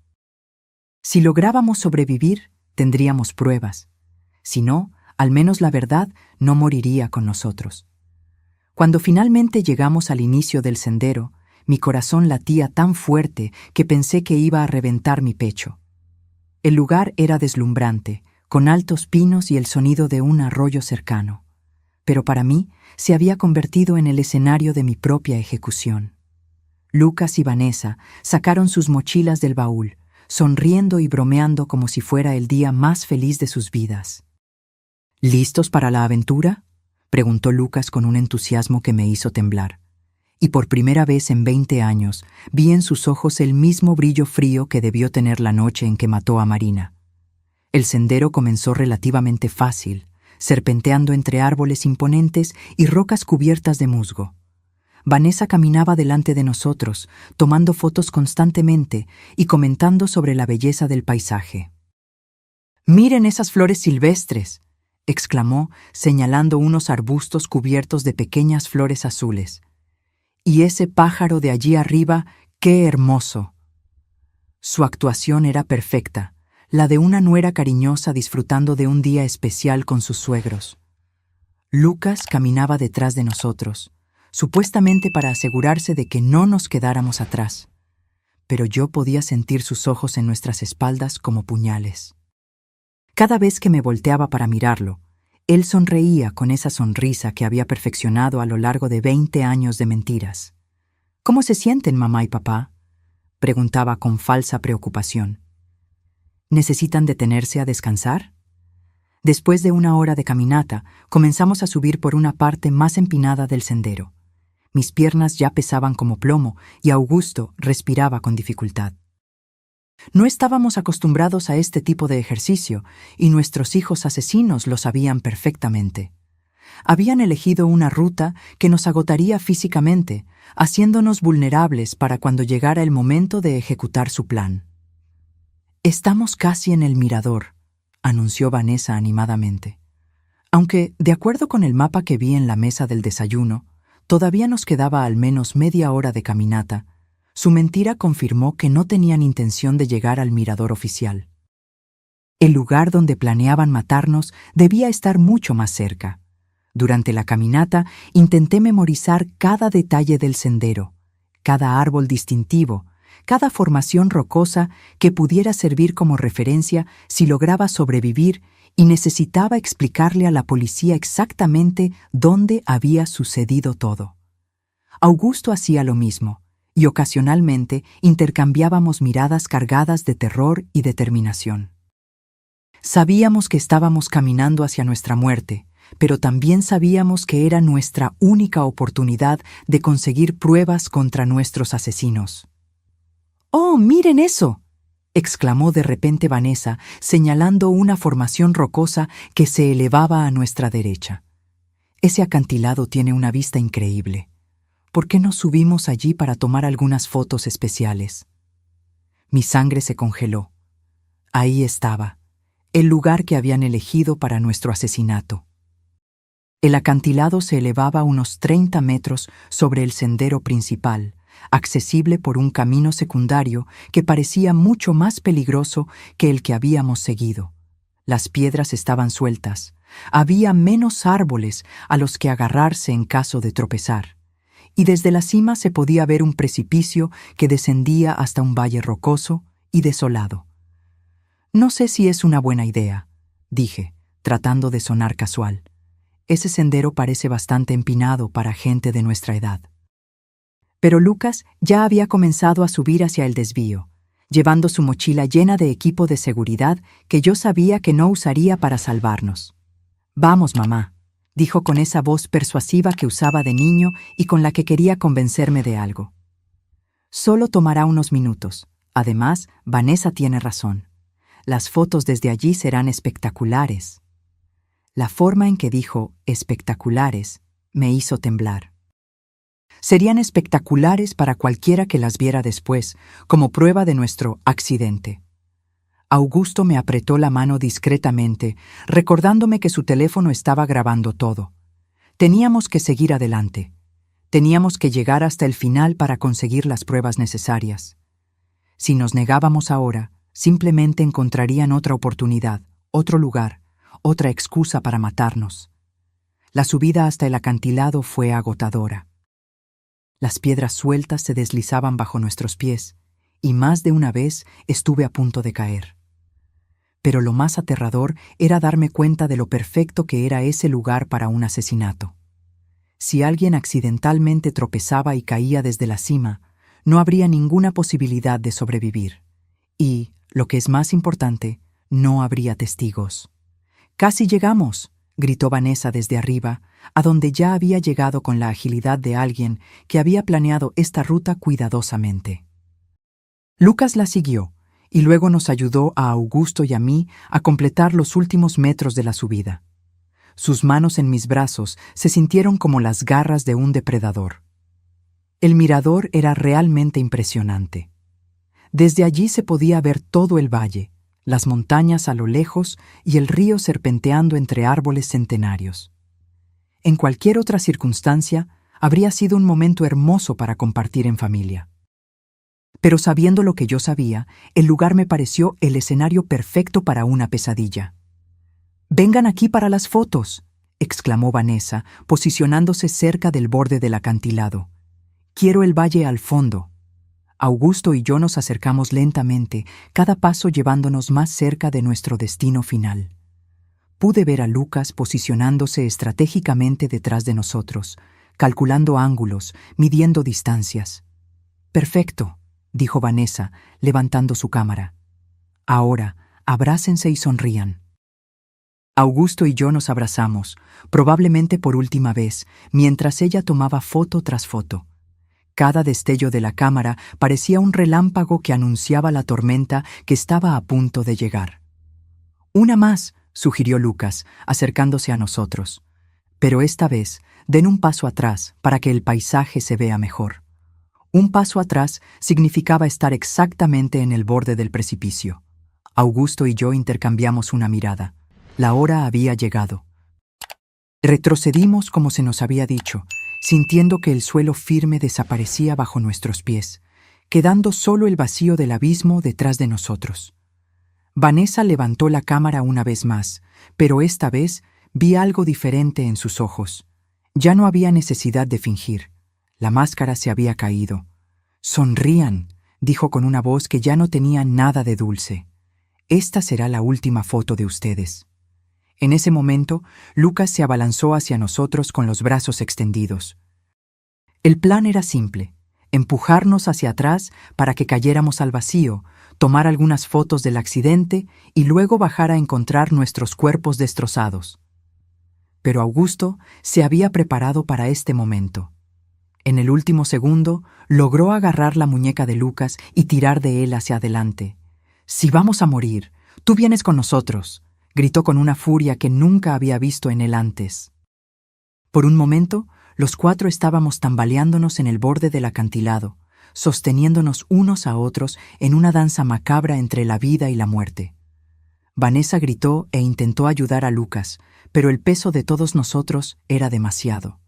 Si lográbamos sobrevivir, tendríamos pruebas. Si no, al menos la verdad no moriría con nosotros. Cuando finalmente llegamos al inicio del sendero, mi corazón latía tan fuerte que pensé que iba a reventar mi pecho. El lugar era deslumbrante, con altos pinos y el sonido de un arroyo cercano. Pero para mí se había convertido en el escenario de mi propia ejecución. Lucas y Vanessa sacaron sus mochilas del baúl, sonriendo y bromeando como si fuera el día más feliz de sus vidas. «¿Listos para la aventura?», preguntó Lucas con un entusiasmo que me hizo temblar. Y por primera vez en 20 años vi en sus ojos el mismo brillo frío que debió tener la noche en que mató a Marina. El sendero comenzó relativamente fácil, serpenteando entre árboles imponentes y rocas cubiertas de musgo. Vanessa caminaba delante de nosotros, tomando fotos constantemente y comentando sobre la belleza del paisaje. «¡Miren esas flores silvestres!», exclamó, señalando unos arbustos cubiertos de pequeñas flores azules. «Y ese pájaro de allí arriba, ¡qué hermoso!». Su actuación era perfecta, la de una nuera cariñosa disfrutando de un día especial con sus suegros. Lucas caminaba detrás de nosotros, supuestamente para asegurarse de que no nos quedáramos atrás, pero yo podía sentir sus ojos en nuestras espaldas como puñales. Cada vez que me volteaba para mirarlo, él sonreía con esa sonrisa que había perfeccionado a lo largo de 20 años de mentiras. «¿Cómo se sienten, mamá y papá?», preguntaba con falsa preocupación. «¿Necesitan detenerse a descansar?». Después de 1 hora de caminata, comenzamos a subir por una parte más empinada del sendero. Mis piernas ya pesaban como plomo y Augusto respiraba con dificultad. No estábamos acostumbrados a este tipo de ejercicio y nuestros hijos asesinos lo sabían perfectamente. Habían elegido una ruta que nos agotaría físicamente, haciéndonos vulnerables para cuando llegara el momento de ejecutar su plan. «Estamos casi en el mirador», anunció Vanessa animadamente. Aunque, de acuerdo con el mapa que vi en la mesa del desayuno, todavía nos quedaba al menos media hora de caminata, su mentira confirmó que no tenían intención de llegar al mirador oficial. El lugar donde planeaban matarnos debía estar mucho más cerca. Durante la caminata intenté memorizar cada detalle del sendero, cada árbol distintivo, cada formación rocosa que pudiera servir como referencia si lograba sobrevivir y necesitaba explicarle a la policía exactamente dónde había sucedido todo. Augusto hacía lo mismo, y ocasionalmente intercambiábamos miradas cargadas de terror y determinación. Sabíamos que estábamos caminando hacia nuestra muerte, pero también sabíamos que era nuestra única oportunidad de conseguir pruebas contra nuestros asesinos. ¡Oh, miren eso!, exclamó de repente Vanessa, señalando una formación rocosa que se elevaba a nuestra derecha. Ese acantilado tiene una vista increíble. ¿Por qué no subimos allí para tomar algunas fotos especiales? Mi sangre se congeló. Ahí estaba, el lugar que habían elegido para nuestro asesinato. El acantilado se elevaba unos 30 metros sobre el sendero principal, accesible por un camino secundario que parecía mucho más peligroso que el que habíamos seguido. Las piedras estaban sueltas, había menos árboles a los que agarrarse en caso de tropezar, y desde la cima se podía ver un precipicio que descendía hasta un valle rocoso y desolado. No sé si es una buena idea, dije, tratando de sonar casual. Ese sendero parece bastante empinado para gente de nuestra edad. Pero Lucas ya había comenzado a subir hacia el desvío, llevando su mochila llena de equipo de seguridad que yo sabía que no usaría para salvarnos. «Vamos, mamá», dijo con esa voz persuasiva que usaba de niño y con la que quería convencerme de algo. Solo tomará unos minutos. Además, Vanessa tiene razón. Las fotos desde allí serán espectaculares. La forma en que dijo espectaculares me hizo temblar. Serían espectaculares para cualquiera que las viera después, como prueba de nuestro accidente. Augusto me apretó la mano discretamente, recordándome que su teléfono estaba grabando todo. Teníamos que seguir adelante. Teníamos que llegar hasta el final para conseguir las pruebas necesarias. Si nos negábamos ahora, simplemente encontrarían otra oportunidad, otro lugar, otra excusa para matarnos. La subida hasta el acantilado fue agotadora. Las piedras sueltas se deslizaban bajo nuestros pies, y más de una vez estuve a punto de caer. Pero lo más aterrador era darme cuenta de lo perfecto que era ese lugar para un asesinato. Si alguien accidentalmente tropezaba y caía desde la cima, no habría ninguna posibilidad de sobrevivir. Y, lo que es más importante, no habría testigos. «¡Casi llegamos!», gritó Vanessa desde arriba, a donde ya había llegado con la agilidad de alguien que había planeado esta ruta cuidadosamente. Lucas la siguió, y luego nos ayudó a Augusto y a mí a completar los últimos metros de la subida. Sus manos en mis brazos se sintieron como las garras de un depredador. El mirador era realmente impresionante. Desde allí se podía ver todo el valle, las montañas a lo lejos y el río serpenteando entre árboles centenarios. En cualquier otra circunstancia, habría sido un momento hermoso para compartir en familia. Pero sabiendo lo que yo sabía, el lugar me pareció el escenario perfecto para una pesadilla. «¡Vengan aquí para las fotos!», exclamó Vanessa, posicionándose cerca del borde del acantilado. «Quiero el valle al fondo». Augusto y yo nos acercamos lentamente, cada paso llevándonos más cerca de nuestro destino final. Pude ver a Lucas posicionándose estratégicamente detrás de nosotros, calculando ángulos, midiendo distancias. «Perfecto», dijo Vanessa, levantando su cámara. «Ahora, abrácense y sonrían». Augusto y yo nos abrazamos, probablemente por última vez, mientras ella tomaba foto tras foto. Cada destello de la cámara parecía un relámpago que anunciaba la tormenta que estaba a punto de llegar. «Una más», sugirió Lucas, acercándose a nosotros. «Pero esta vez, den un paso atrás para que el paisaje se vea mejor». Un paso atrás significaba estar exactamente en el borde del precipicio. Augusto y yo intercambiamos una mirada. La hora había llegado. Retrocedimos como se nos había dicho, sintiendo que el suelo firme desaparecía bajo nuestros pies, quedando solo el vacío del abismo detrás de nosotros. Vanessa levantó la cámara una vez más, pero esta vez vi algo diferente en sus ojos. Ya no había necesidad de fingir. La máscara se había caído. «Sonrían», dijo con una voz que ya no tenía nada de dulce. «Esta será la última foto de ustedes». En ese momento, Lucas se abalanzó hacia nosotros con los brazos extendidos. El plan era simple: empujarnos hacia atrás para que cayéramos al vacío, tomar algunas fotos del accidente y luego bajar a encontrar nuestros cuerpos destrozados. Pero Augusto se había preparado para este momento. En el último segundo, logró agarrar la muñeca de Lucas y tirar de él hacia adelante. «Si vamos a morir, tú vienes con nosotros», gritó con una furia que nunca había visto en él antes. Por un momento, los cuatro estábamos tambaleándonos en el borde del acantilado, sosteniéndonos unos a otros en una danza macabra entre la vida y la muerte. Vanessa gritó e intentó ayudar a Lucas, pero el peso de todos nosotros era demasiado.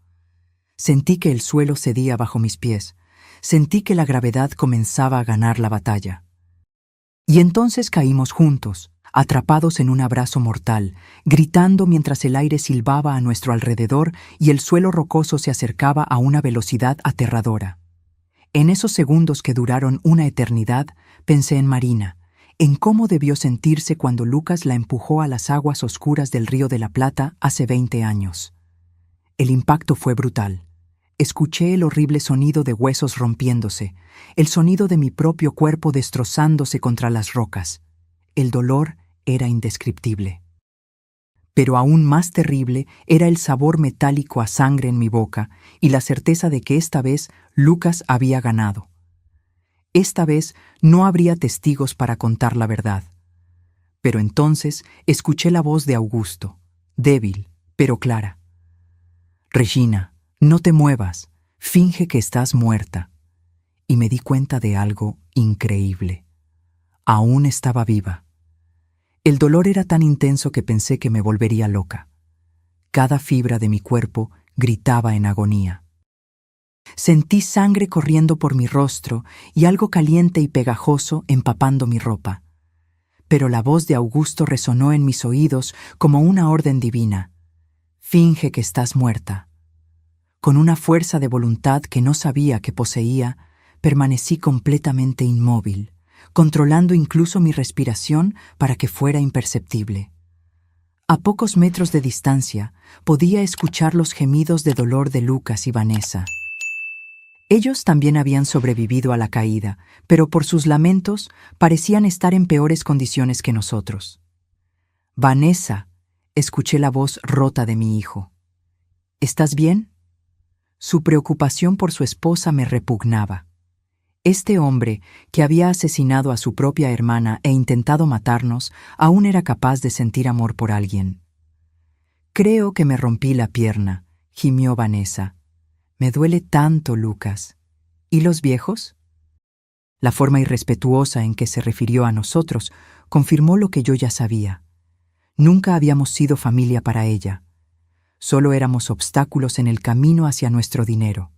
Sentí que el suelo cedía bajo mis pies, sentí que la gravedad comenzaba a ganar la batalla. Y entonces caímos juntos, atrapados en un abrazo mortal, gritando mientras el aire silbaba a nuestro alrededor y el suelo rocoso se acercaba a una velocidad aterradora. En esos segundos que duraron una eternidad, pensé en Marina, en cómo debió sentirse cuando Lucas la empujó a las aguas oscuras del Río de la Plata hace 20 años. El impacto fue brutal. Escuché el horrible sonido de huesos rompiéndose, el sonido de mi propio cuerpo destrozándose contra las rocas. El dolor era indescriptible. Pero aún más terrible era el sabor metálico a sangre en mi boca y la certeza de que esta vez Lucas había ganado. Esta vez no habría testigos para contar la verdad. Pero entonces escuché la voz de Augusto, débil, pero clara. «Regina, no te muevas, finge que estás muerta». Y me di cuenta de algo increíble. Aún estaba viva. El dolor era tan intenso que pensé que me volvería loca. Cada fibra de mi cuerpo gritaba en agonía. Sentí sangre corriendo por mi rostro y algo caliente y pegajoso empapando mi ropa. Pero la voz de Augusto resonó en mis oídos como una orden divina. «Finge que estás muerta». Con una fuerza de voluntad que no sabía que poseía, permanecí completamente inmóvil, controlando incluso mi respiración para que fuera imperceptible. A pocos metros de distancia, podía escuchar los gemidos de dolor de Lucas y Vanessa. Ellos también habían sobrevivido a la caída, pero por sus lamentos parecían estar en peores condiciones que nosotros. «Vanessa», escuché la voz rota de mi hijo. «¿Estás bien?». Su preocupación por su esposa me repugnaba. Este hombre, que había asesinado a su propia hermana e intentado matarnos, aún era capaz de sentir amor por alguien. «Creo que me rompí la pierna», gimió Vanessa. «Me duele tanto, Lucas». «¿Y los viejos?». La forma irrespetuosa en que se refirió a nosotros confirmó lo que yo ya sabía. Nunca habíamos sido familia para ella. Solo éramos obstáculos en el camino hacia nuestro dinero.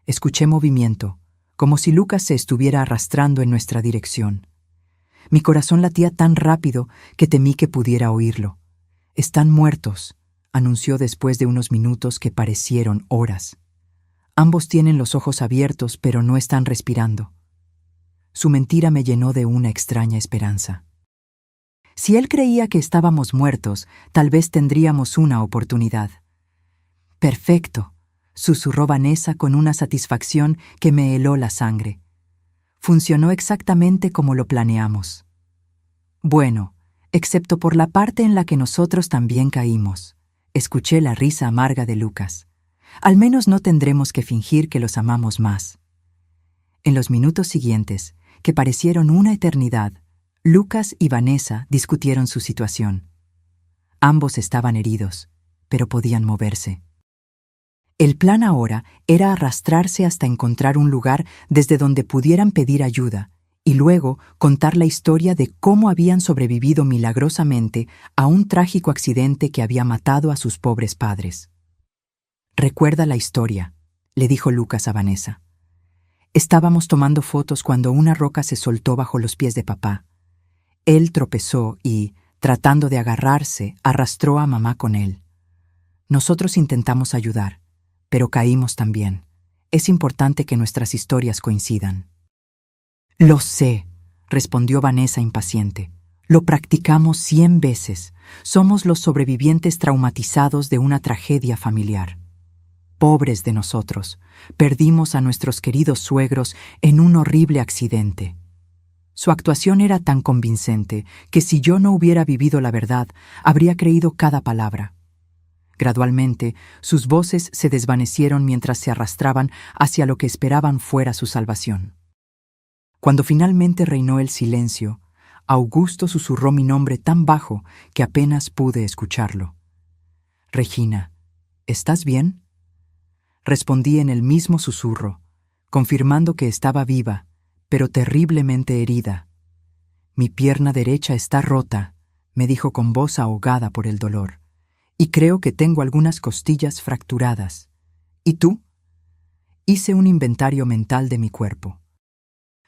Escuché movimiento, como si Lucas se estuviera arrastrando en nuestra dirección. Mi corazón latía tan rápido que temí que pudiera oírlo. «Están muertos», anunció después de unos minutos que parecieron horas. «Ambos tienen los ojos abiertos, pero no están respirando». Su mentira me llenó de una extraña esperanza. Si él creía que estábamos muertos, tal vez tendríamos una oportunidad. «Perfecto», susurró Vanessa con una satisfacción que me heló la sangre. «Funcionó exactamente como lo planeamos». «Bueno, excepto por la parte en la que nosotros también caímos», escuché la risa amarga de Lucas. «Al menos no tendremos que fingir que los amamos más». En los minutos siguientes, que parecieron una eternidad, Lucas y Vanessa discutieron su situación. Ambos estaban heridos, pero podían moverse. El plan ahora era arrastrarse hasta encontrar un lugar desde donde pudieran pedir ayuda y luego contar la historia de cómo habían sobrevivido milagrosamente a un trágico accidente que había matado a sus pobres padres. «Recuerda la historia», le dijo Lucas a Vanessa. «Estábamos tomando fotos cuando una roca se soltó bajo los pies de papá. Él tropezó y, tratando de agarrarse, arrastró a mamá con él. Nosotros intentamos ayudar, pero caímos también. Es importante que nuestras historias coincidan. Lo sé, respondió Vanessa impaciente. Lo practicamos 100 veces. Somos los sobrevivientes traumatizados de una tragedia familiar. Pobres de nosotros, perdimos a nuestros queridos suegros en un horrible accidente. Su actuación era tan convincente que si yo no hubiera vivido la verdad, habría creído cada palabra. Gradualmente, sus voces se desvanecieron mientras se arrastraban hacia lo que esperaban fuera su salvación. Cuando finalmente reinó el silencio, Augusto susurró mi nombre tan bajo que apenas pude escucharlo. «Regina, ¿estás bien?». Respondí en el mismo susurro, confirmando que estaba viva, pero terriblemente herida. «Mi pierna derecha está rota», me dijo con voz ahogada por el dolor, «y creo que tengo algunas costillas fracturadas. ¿Y tú?». Hice un inventario mental de mi cuerpo.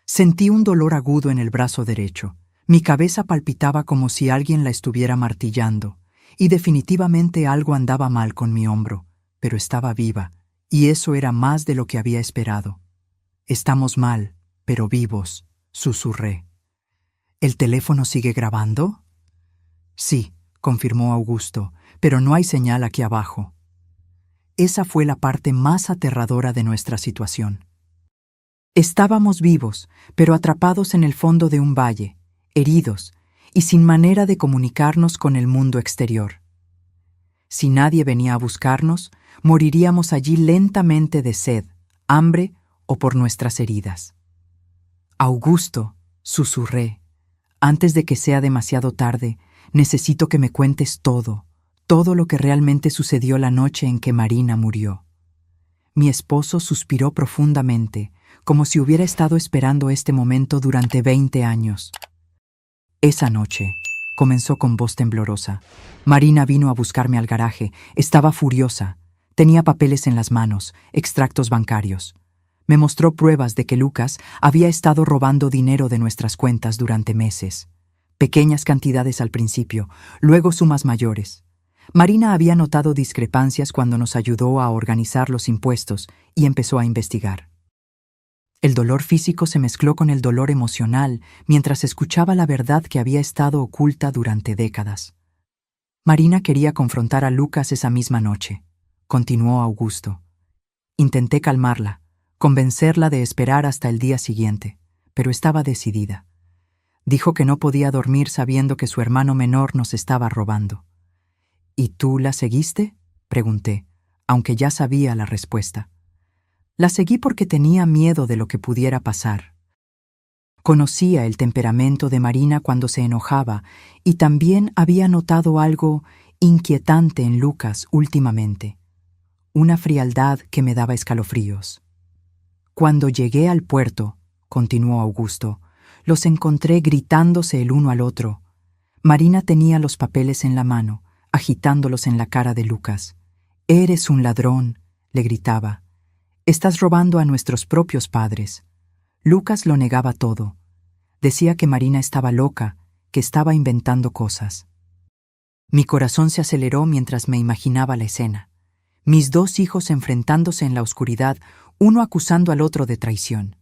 Sentí un dolor agudo en el brazo derecho. Mi cabeza palpitaba como si alguien la estuviera martillando, y definitivamente algo andaba mal con mi hombro, pero estaba viva, y eso era más de lo que había esperado. «Estamos mal, pero vivos», susurré. «¿El teléfono sigue grabando?». «Sí», confirmó Augusto, «pero no hay señal aquí abajo». Esa fue la parte más aterradora de nuestra situación. Estábamos vivos, pero atrapados en el fondo de un valle, heridos y sin manera de comunicarnos con el mundo exterior. Si nadie venía a buscarnos, moriríamos allí lentamente de sed, hambre o por nuestras heridas. «Augusto», susurré, «antes de que sea demasiado tarde, necesito que me cuentes todo lo que realmente sucedió la noche en que Marina murió». Mi esposo suspiró profundamente, como si hubiera estado esperando este momento durante 20 años. «Esa noche», comenzó con voz temblorosa, «Marina vino a buscarme al garaje. Estaba furiosa. Tenía papeles en las manos, extractos bancarios. Me mostró pruebas de que Lucas había estado robando dinero de nuestras cuentas durante meses. Pequeñas cantidades al principio, luego sumas mayores. Marina había notado discrepancias cuando nos ayudó a organizar los impuestos y empezó a investigar. El dolor físico se mezcló con el dolor emocional mientras escuchaba la verdad que había estado oculta durante décadas. Marina quería confrontar a Lucas esa misma noche, continuó Augusto. Intenté calmarla, convencerla de esperar hasta el día siguiente, pero estaba decidida. Dijo que no podía dormir sabiendo que su hermano menor nos estaba robando. «¿Y tú la seguiste?», pregunté, aunque ya sabía la respuesta. La seguí porque tenía miedo de lo que pudiera pasar. Conocía el temperamento de Marina cuando se enojaba y también había notado algo inquietante en Lucas últimamente, una frialdad que me daba escalofríos. «Cuando llegué al puerto», continuó Augusto, «los encontré gritándose el uno al otro. Marina tenía los papeles en la mano, agitándolos en la cara de Lucas. «Eres un ladrón», le gritaba. «Estás robando a nuestros propios padres». Lucas lo negaba todo. Decía que Marina estaba loca, que estaba inventando cosas. Mi corazón se aceleró mientras me imaginaba la escena. Mis 2 hijos enfrentándose en la oscuridad, uno acusando al otro de traición.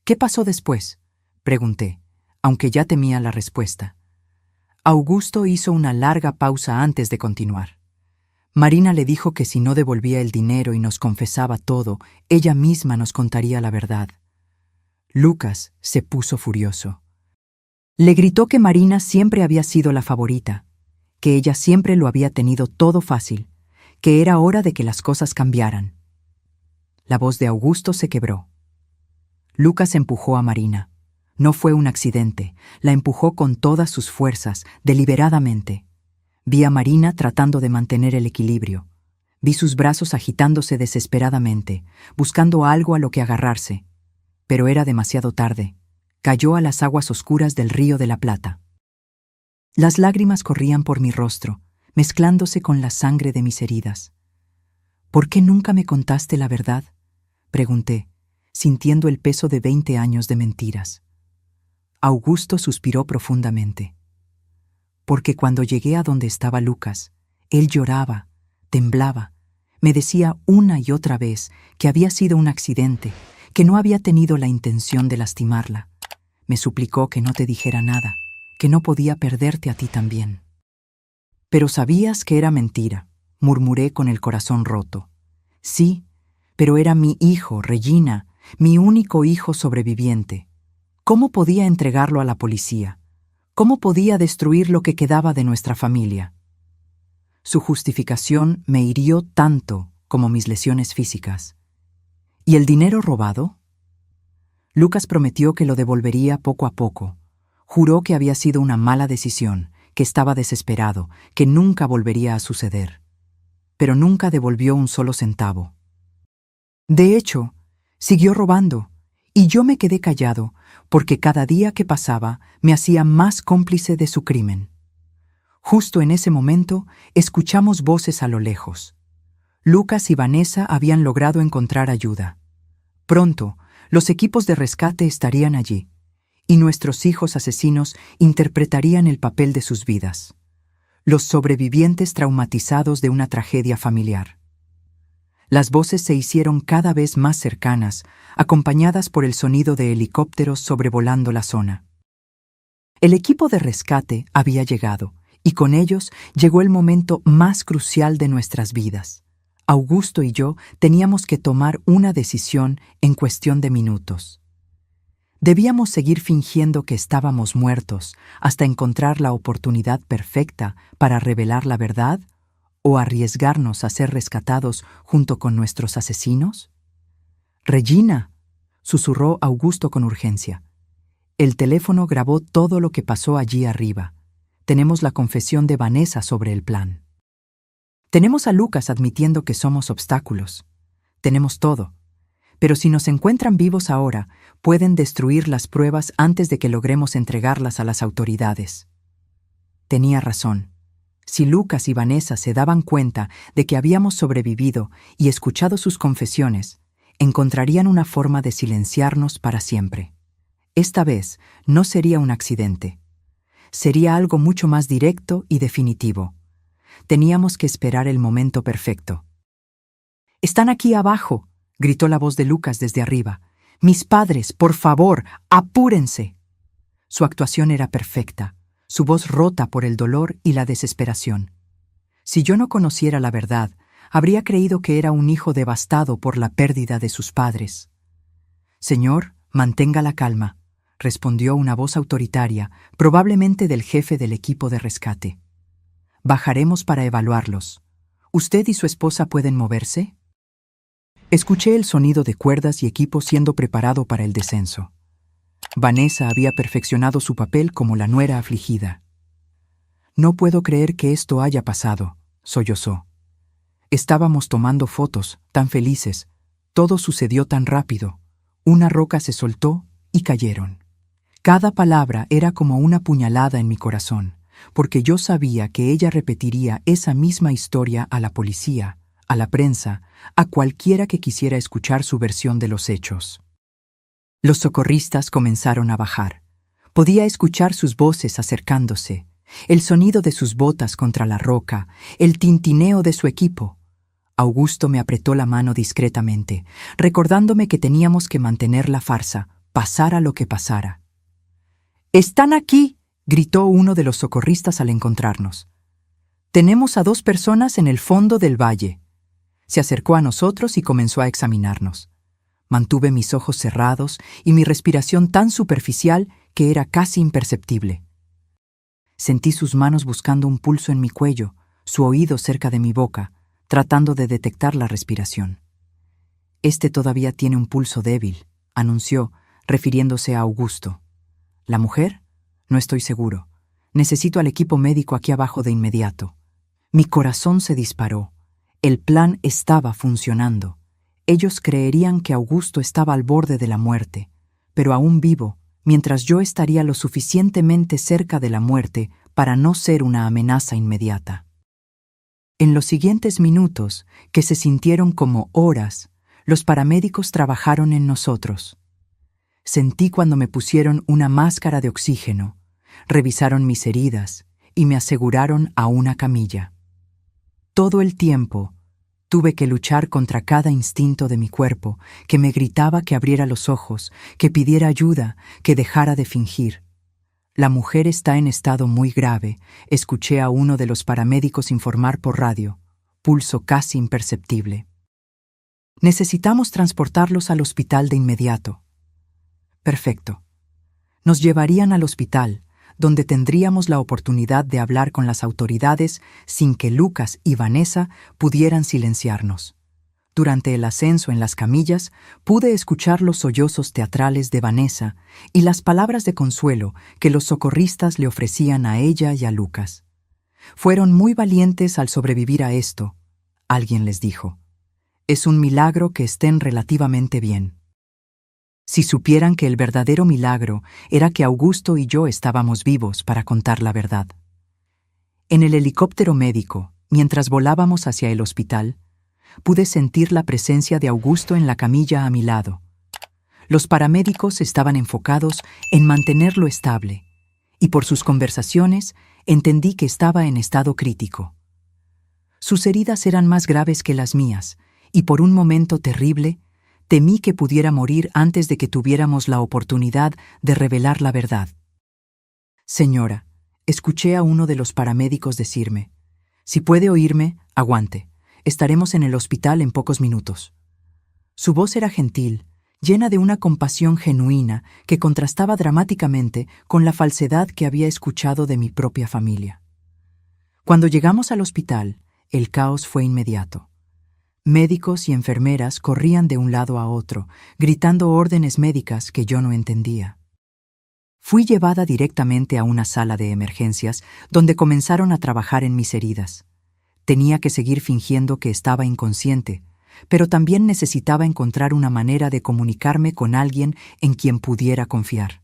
«¿Qué pasó después?», pregunté, aunque ya temía la respuesta. Augusto hizo una larga pausa antes de continuar. Marina le dijo que si no devolvía el dinero y nos confesaba todo, ella misma nos contaría la verdad. Lucas se puso furioso. Le gritó que Marina siempre había sido la favorita, que ella siempre lo había tenido todo fácil, que era hora de que las cosas cambiaran. La voz de Augusto se quebró. Lucas empujó a Marina. No fue un accidente, la empujó con todas sus fuerzas, deliberadamente. Vi a Marina tratando de mantener el equilibrio. Vi sus brazos agitándose desesperadamente, buscando algo a lo que agarrarse. Pero era demasiado tarde. Cayó a las aguas oscuras del Río de la Plata. Las lágrimas corrían por mi rostro, mezclándose con la sangre de mis heridas. «¿Por qué nunca me contaste la verdad?», pregunté, sintiendo el peso de 20 años de mentiras. Augusto suspiró profundamente. Porque cuando llegué a donde estaba Lucas, él lloraba, temblaba, me decía una y otra vez que había sido un accidente, que no había tenido la intención de lastimarla. Me suplicó que no te dijera nada, que no podía perderte a ti también. Pero sabías que era mentira, murmuré con el corazón roto. Sí, pero era mi hijo, Regina, mi único hijo sobreviviente. ¿Cómo podía entregarlo a la policía? ¿Cómo podía destruir lo que quedaba de nuestra familia? Su justificación me hirió tanto como mis lesiones físicas. ¿Y el dinero robado? Lucas prometió que lo devolvería poco a poco. Juró que había sido una mala decisión, que estaba desesperado, que nunca volvería a suceder. Pero nunca devolvió un solo centavo. De hecho, siguió robando, y yo me quedé callado, porque cada día que pasaba me hacía más cómplice de su crimen. Justo en ese momento, escuchamos voces a lo lejos. Lucas y Vanessa habían logrado encontrar ayuda. Pronto, los equipos de rescate estarían allí, y nuestros hijos asesinos interpretarían el papel de sus vidas. Los sobrevivientes traumatizados de una tragedia familiar. Las voces se hicieron cada vez más cercanas, acompañadas por el sonido de helicópteros sobrevolando la zona. El equipo de rescate había llegado, y con ellos llegó el momento más crucial de nuestras vidas. Augusto y yo teníamos que tomar una decisión en cuestión de minutos. Debíamos seguir fingiendo que estábamos muertos hasta encontrar la oportunidad perfecta para revelar la verdad, ¿o arriesgarnos a ser rescatados junto con nuestros asesinos? «Regina», susurró Augusto con urgencia. El teléfono grabó todo lo que pasó allí arriba. Tenemos la confesión de Vanessa sobre el plan. Tenemos a Lucas admitiendo que somos obstáculos. Tenemos todo. Pero si nos encuentran vivos ahora, pueden destruir las pruebas antes de que logremos entregarlas a las autoridades. Tenía razón. Si Lucas y Vanessa se daban cuenta de que habíamos sobrevivido y escuchado sus confesiones, encontrarían una forma de silenciarnos para siempre. Esta vez no sería un accidente. Sería algo mucho más directo y definitivo. Teníamos que esperar el momento perfecto. «Están aquí abajo», gritó la voz de Lucas desde arriba. «Mis padres, por favor, apúrense». Su actuación era perfecta. Su voz rota por el dolor y la desesperación. Si yo no conociera la verdad, habría creído que era un hijo devastado por la pérdida de sus padres. «Señor, mantenga la calma», respondió una voz autoritaria, probablemente del jefe del equipo de rescate. «Bajaremos para evaluarlos. ¿Usted y su esposa pueden moverse?» Escuché el sonido de cuerdas y equipo siendo preparado para el descenso. Vanessa había perfeccionado su papel como la nuera afligida. «No puedo creer que esto haya pasado», sollozó. «Estábamos tomando fotos, tan felices. Todo sucedió tan rápido. Una roca se soltó y cayeron». Cada palabra era como una puñalada en mi corazón, porque yo sabía que ella repetiría esa misma historia a la policía, a la prensa, a cualquiera que quisiera escuchar su versión de los hechos. Los socorristas comenzaron a bajar. Podía escuchar sus voces acercándose, el sonido de sus botas contra la roca, el tintineo de su equipo. Augusto me apretó la mano discretamente, recordándome que teníamos que mantener la farsa, pasara lo que pasara. «¡Están aquí!», gritó uno de los socorristas al encontrarnos. «Tenemos a 2 personas en el fondo del valle». Se acercó a nosotros y comenzó a examinarnos. Mantuve mis ojos cerrados y mi respiración tan superficial que era casi imperceptible. Sentí sus manos buscando un pulso en mi cuello, su oído cerca de mi boca, tratando de detectar la respiración. «Este todavía tiene un pulso débil», anunció, refiriéndose a Augusto. «¿La mujer? No estoy seguro. Necesito al equipo médico aquí abajo de inmediato». Mi corazón se disparó. El plan estaba funcionando. Ellos creerían que Augusto estaba al borde de la muerte, pero aún vivo, mientras yo estaría lo suficientemente cerca de la muerte para no ser una amenaza inmediata. En los siguientes minutos, que se sintieron como horas, los paramédicos trabajaron en nosotros. Sentí cuando me pusieron una máscara de oxígeno, revisaron mis heridas y me aseguraron a una camilla. Todo el tiempo tuve que luchar contra cada instinto de mi cuerpo que me gritaba que abriera los ojos, que pidiera ayuda, que dejara de fingir. La mujer está en estado muy grave, escuché a uno de los paramédicos informar por radio, pulso casi imperceptible. Necesitamos transportarlos al hospital de inmediato. Perfecto. Nos llevarían al hospital, donde tendríamos la oportunidad de hablar con las autoridades sin que Lucas y Vanessa pudieran silenciarnos. Durante el ascenso en las camillas, pude escuchar los sollozos teatrales de Vanessa y las palabras de consuelo que los socorristas le ofrecían a ella y a Lucas. Fueron muy valientes al sobrevivir a esto, alguien les dijo. Es un milagro que estén relativamente bien. Si supieran que el verdadero milagro era que Augusto y yo estábamos vivos para contar la verdad. En el helicóptero médico, mientras volábamos hacia el hospital, pude sentir la presencia de Augusto en la camilla a mi lado. Los paramédicos estaban enfocados en mantenerlo estable, y por sus conversaciones entendí que estaba en estado crítico. Sus heridas eran más graves que las mías, y por un momento terrible, temí que pudiera morir antes de que tuviéramos la oportunidad de revelar la verdad. Señora, escuché a uno de los paramédicos decirme, si puede oírme, aguante. Estaremos en el hospital en pocos minutos. Su voz era gentil, llena de una compasión genuina que contrastaba dramáticamente con la falsedad que había escuchado de mi propia familia. Cuando llegamos al hospital, el caos fue inmediato. Médicos y enfermeras corrían de un lado a otro, gritando órdenes médicas que yo no entendía. Fui llevada directamente a una sala de emergencias donde comenzaron a trabajar en mis heridas. Tenía que seguir fingiendo que estaba inconsciente, pero también necesitaba encontrar una manera de comunicarme con alguien en quien pudiera confiar.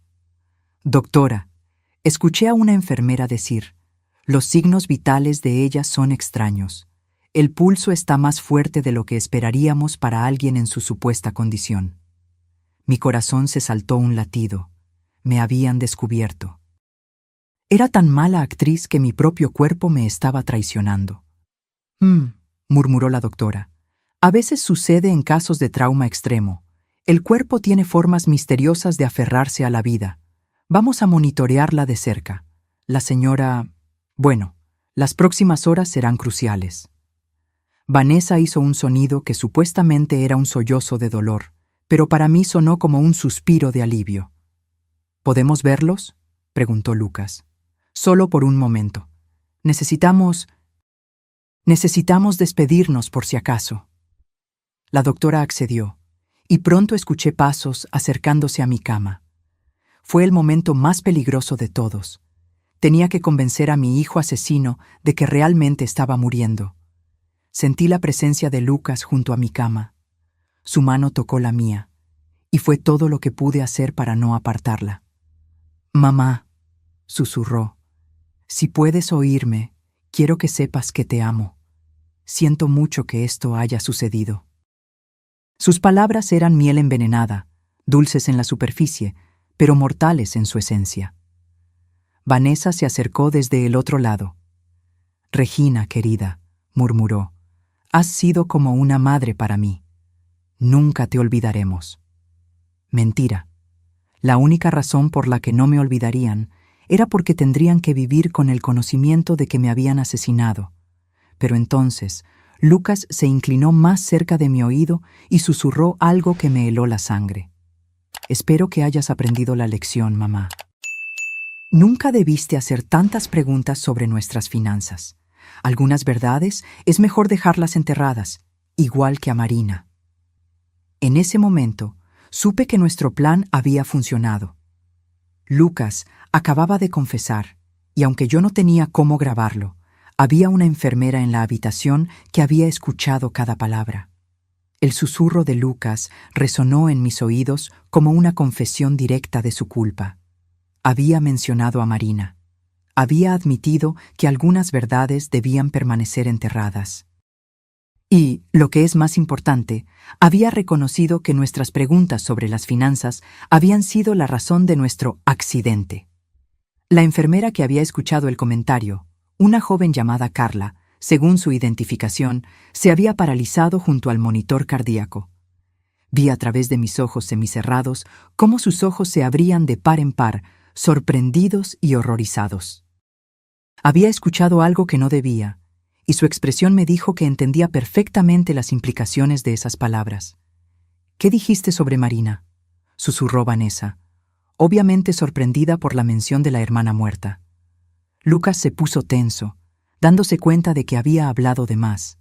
Doctora, escuché a una enfermera decir, los signos vitales de ella son extraños. El pulso está más fuerte de lo que esperaríamos para alguien en su supuesta condición. Mi corazón se saltó un latido. Me habían descubierto. Era tan mala actriz que mi propio cuerpo me estaba traicionando. Murmuró la doctora. A veces sucede en casos de trauma extremo. El cuerpo tiene formas misteriosas de aferrarse a la vida. Vamos a monitorearla de cerca. La señora... Bueno, las próximas horas serán cruciales. Vanessa hizo un sonido que supuestamente era un sollozo de dolor, pero para mí sonó como un suspiro de alivio. ¿Podemos verlos?, preguntó Lucas. Solo por un momento. Necesitamos despedirnos por si acaso. La doctora accedió, y pronto escuché pasos acercándose a mi cama. Fue el momento más peligroso de todos. Tenía que convencer a mi hijo asesino de que realmente estaba muriendo. Sentí la presencia de Lucas junto a mi cama. Su mano tocó la mía, y fue todo lo que pude hacer para no apartarla. «Mamá», susurró, «si puedes oírme, quiero que sepas que te amo. Siento mucho que esto haya sucedido». Sus palabras eran miel envenenada, dulces en la superficie, pero mortales en su esencia. Vanessa se acercó desde el otro lado. «Regina, querida», murmuró, «has sido como una madre para mí. Nunca te olvidaremos». Mentira. La única razón por la que no me olvidarían era porque tendrían que vivir con el conocimiento de que me habían asesinado. Pero entonces, Lucas se inclinó más cerca de mi oído y susurró algo que me heló la sangre. «Espero que hayas aprendido la lección, mamá. Nunca debiste hacer tantas preguntas sobre nuestras finanzas. Algunas verdades es mejor dejarlas enterradas, igual que a Marina». En ese momento, supe que nuestro plan había funcionado. Lucas acababa de confesar, y aunque yo no tenía cómo grabarlo, había una enfermera en la habitación que había escuchado cada palabra. El susurro de Lucas resonó en mis oídos como una confesión directa de su culpa. Había mencionado a Marina. Había admitido que algunas verdades debían permanecer enterradas. Y, lo que es más importante, había reconocido que nuestras preguntas sobre las finanzas habían sido la razón de nuestro accidente. La enfermera que había escuchado el comentario, una joven llamada Carla, según su identificación, se había paralizado junto al monitor cardíaco. Vi a través de mis ojos semicerrados cómo sus ojos se abrían de par en par, sorprendidos y horrorizados. Había escuchado algo que no debía, y su expresión me dijo que entendía perfectamente las implicaciones de esas palabras. «¿Qué dijiste sobre Marina?», susurró Vanessa, obviamente sorprendida por la mención de la hermana muerta. Lucas se puso tenso, dándose cuenta de que había hablado de más.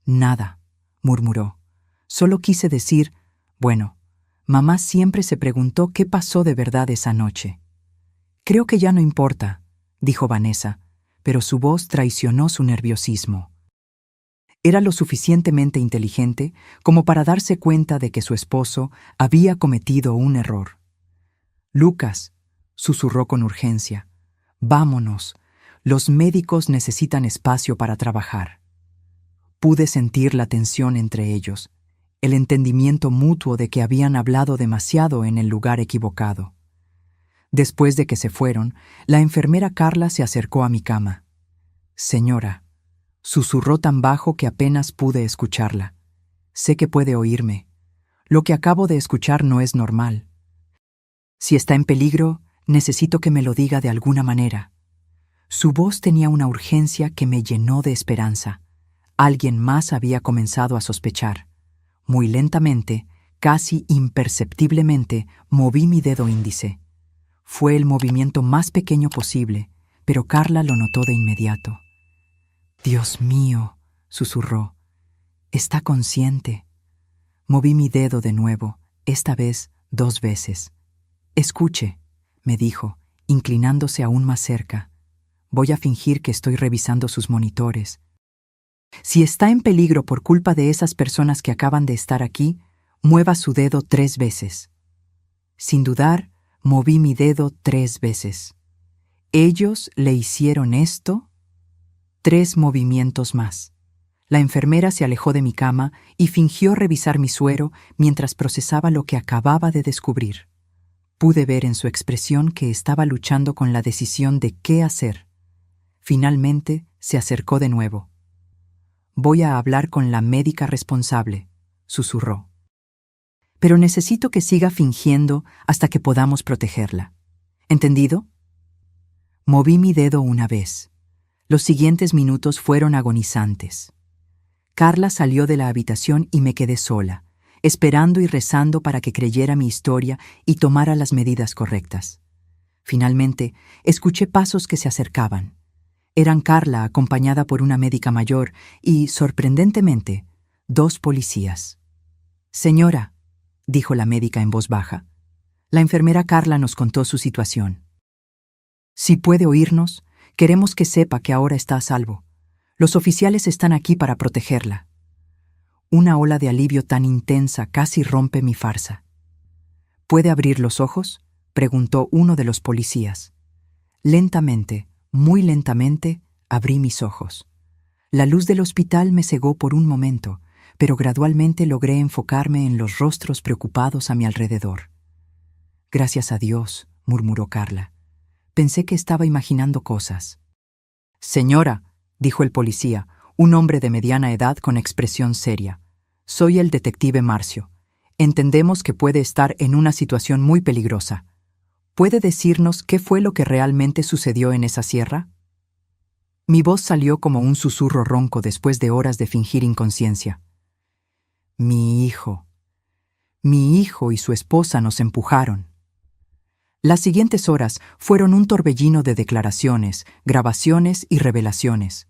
«Nada», murmuró. «Solo quise decir, bueno, mamá siempre se preguntó qué pasó de verdad esa noche». «Creo que ya no importa», dijo Vanessa, pero su voz traicionó su nerviosismo. Era lo suficientemente inteligente como para darse cuenta de que su esposo había cometido un error. «Lucas», susurró con urgencia, «vámonos. Los médicos necesitan espacio para trabajar». Pude sentir la tensión entre ellos, el entendimiento mutuo de que habían hablado demasiado en el lugar equivocado. Después de que se fueron, la enfermera Carla se acercó a mi cama. «Señora», susurró tan bajo que apenas pude escucharla. «Sé que puede oírme. Lo que acabo de escuchar no es normal. Si está en peligro, necesito que me lo diga de alguna manera». Su voz tenía una urgencia que me llenó de esperanza. Alguien más había comenzado a sospechar. Muy lentamente, casi imperceptiblemente, moví mi dedo índice. Fue el movimiento más pequeño posible, pero Carla lo notó de inmediato. «Dios mío», susurró, «está consciente». Moví mi dedo de nuevo, esta vez 2 veces. «Escuche», me dijo, inclinándose aún más cerca. «Voy a fingir que estoy revisando sus monitores. Si está en peligro por culpa de esas personas que acaban de estar aquí, mueva su dedo 3 veces». Sin dudar, moví mi dedo 3 veces. «¿Ellos le hicieron esto?». 3 movimientos más. La enfermera se alejó de mi cama y fingió revisar mi suero mientras procesaba lo que acababa de descubrir. Pude ver en su expresión que estaba luchando con la decisión de qué hacer. Finalmente se acercó de nuevo. «Voy a hablar con la médica responsable», susurró. «Pero necesito que siga fingiendo hasta que podamos protegerla. ¿Entendido?». Moví mi dedo una vez. Los siguientes minutos fueron agonizantes. Carla salió de la habitación y me quedé sola, esperando y rezando para que creyera mi historia y tomara las medidas correctas. Finalmente, escuché pasos que se acercaban. Eran Carla acompañada por una médica mayor y, sorprendentemente, 2 policías. «Señora», dijo la médica en voz baja. La enfermera Carla nos contó su situación. «Si puede oírnos, queremos que sepa que ahora está a salvo. Los oficiales están aquí para protegerla». Una ola de alivio tan intensa casi rompe mi farsa. «¿Puede abrir los ojos?», preguntó uno de los policías. Lentamente, muy lentamente, abrí mis ojos. La luz del hospital me cegó por un momento, pero gradualmente logré enfocarme en los rostros preocupados a mi alrededor. «Gracias a Dios», murmuró Carla. «Pensé que estaba imaginando cosas». «Señora», dijo el policía, un hombre de mediana edad con expresión seria, «soy el detective Marcio. Entendemos que puede estar en una situación muy peligrosa. ¿Puede decirnos qué fue lo que realmente sucedió en esa sierra?». Mi voz salió como un susurro ronco después de horas de fingir inconsciencia. Mi hijo y su esposa nos empujaron». Las siguientes horas fueron un torbellino de declaraciones, grabaciones y revelaciones.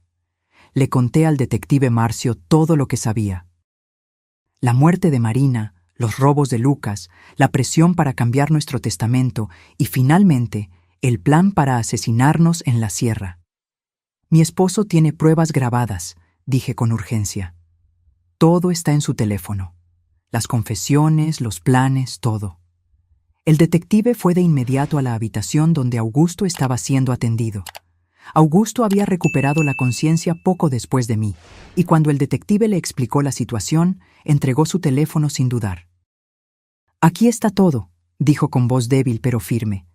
Le conté al detective Marcio todo lo que sabía. La muerte de Marina, los robos de Lucas, la presión para cambiar nuestro testamento y, finalmente, el plan para asesinarnos en la sierra. «Mi esposo tiene pruebas grabadas», dije con urgencia. «Todo está en su teléfono. Las confesiones, los planes, todo». El detective fue de inmediato a la habitación donde Augusto estaba siendo atendido. Augusto había recuperado la conciencia poco después de mí, y cuando el detective le explicó la situación, entregó su teléfono sin dudar. «Aquí está todo», dijo con voz débil pero firme.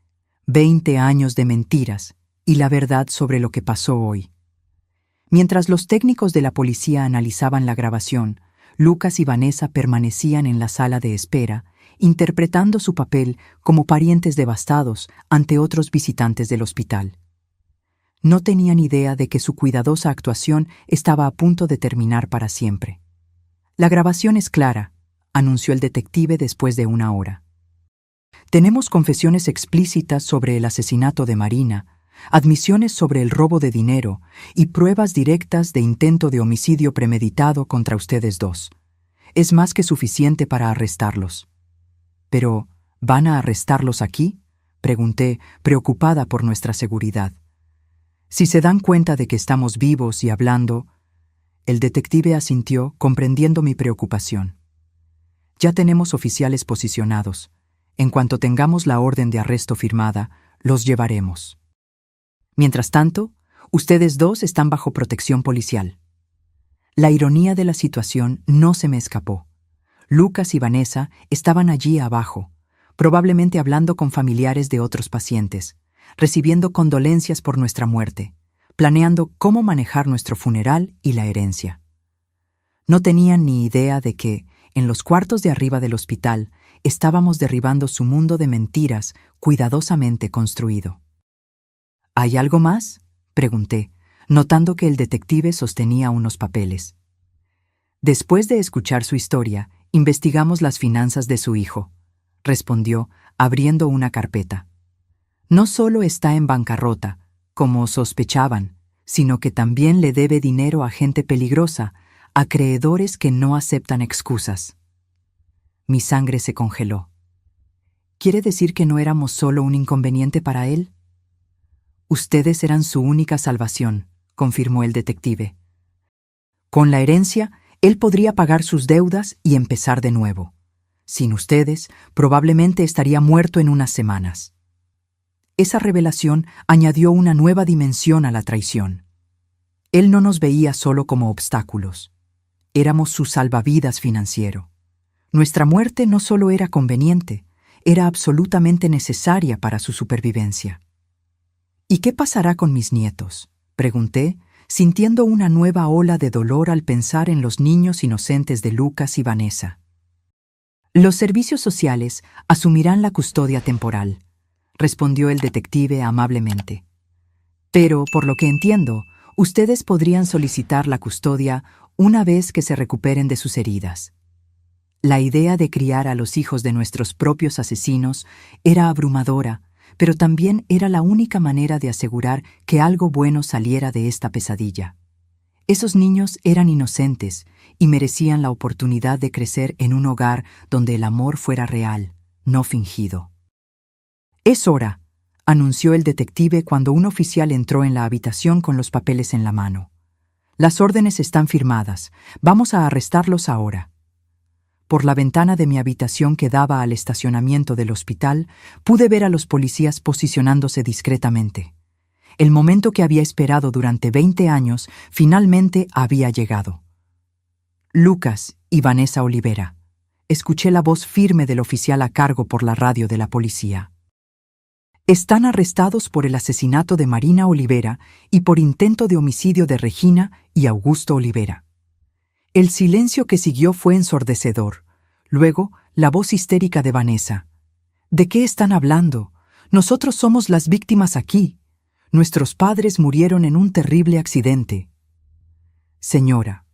20 años de mentiras y la verdad sobre lo que pasó hoy. Mientras los técnicos de la policía analizaban la grabación, Lucas y Vanessa permanecían en la sala de espera, interpretando su papel como parientes devastados ante otros visitantes del hospital. No tenían idea de que su cuidadosa actuación estaba a punto de terminar para siempre. «La grabación es clara», anunció el detective después de una hora. «Tenemos confesiones explícitas sobre el asesinato de Marina, admisiones sobre el robo de dinero y pruebas directas de intento de homicidio premeditado contra ustedes dos. Es más que suficiente para arrestarlos». «¿Pero van a arrestarlos aquí?», pregunté, preocupada por nuestra seguridad. «Si se dan cuenta de que estamos vivos y hablando…». El detective asintió, comprendiendo mi preocupación. «Ya tenemos oficiales posicionados. En cuanto tengamos la orden de arresto firmada, los llevaremos. Mientras tanto, ustedes dos están bajo protección policial». La ironía de la situación no se me escapó. Lucas y Vanessa estaban allí abajo, probablemente hablando con familiares de otros pacientes, recibiendo condolencias por nuestra muerte, planeando cómo manejar nuestro funeral y la herencia. No tenían ni idea de que, en los cuartos de arriba del hospital, estábamos derribando su mundo de mentiras cuidadosamente construido. «¿Hay algo más?», pregunté, notando que el detective sostenía unos papeles. «Después de escuchar su historia, investigamos las finanzas de su hijo», respondió, abriendo una carpeta. «No solo está en bancarrota, como sospechaban, sino que también le debe dinero a gente peligrosa, a acreedores que no aceptan excusas». Mi sangre se congeló. ¿Quiere decir que no éramos solo un inconveniente para él? «Ustedes eran su única salvación», confirmó el detective. «Con la herencia, él podría pagar sus deudas y empezar de nuevo. Sin ustedes, probablemente estaría muerto en unas semanas». Esa revelación añadió una nueva dimensión a la traición. Él no nos veía solo como obstáculos. Éramos su salvavidas financiero. Nuestra muerte no solo era conveniente, era absolutamente necesaria para su supervivencia. «¿Y qué pasará con mis nietos?», pregunté, sintiendo una nueva ola de dolor al pensar en los niños inocentes de Lucas y Vanessa. «Los servicios sociales asumirán la custodia temporal», respondió el detective amablemente. «Pero, por lo que entiendo, ustedes podrían solicitar la custodia una vez que se recuperen de sus heridas». La idea de criar a los hijos de nuestros propios asesinos era abrumadora, pero también era la única manera de asegurar que algo bueno saliera de esta pesadilla. Esos niños eran inocentes y merecían la oportunidad de crecer en un hogar donde el amor fuera real, no fingido. «Es hora», anunció el detective cuando un oficial entró en la habitación con los papeles en la mano. «Las órdenes están firmadas. Vamos a arrestarlos ahora». Por la ventana de mi habitación que daba al estacionamiento del hospital, pude ver a los policías posicionándose discretamente. El momento que había esperado durante 20 años finalmente había llegado. «Lucas y Vanessa Olivera», escuché la voz firme del oficial a cargo por la radio de la policía. «Están arrestados por el asesinato de Marina Olivera y por intento de homicidio de Regina y Augusto Olivera». El silencio que siguió fue ensordecedor. Luego, la voz histérica de Vanessa. «¿De qué están hablando? Nosotros somos las víctimas aquí. Nuestros padres murieron en un terrible accidente». «Señora»,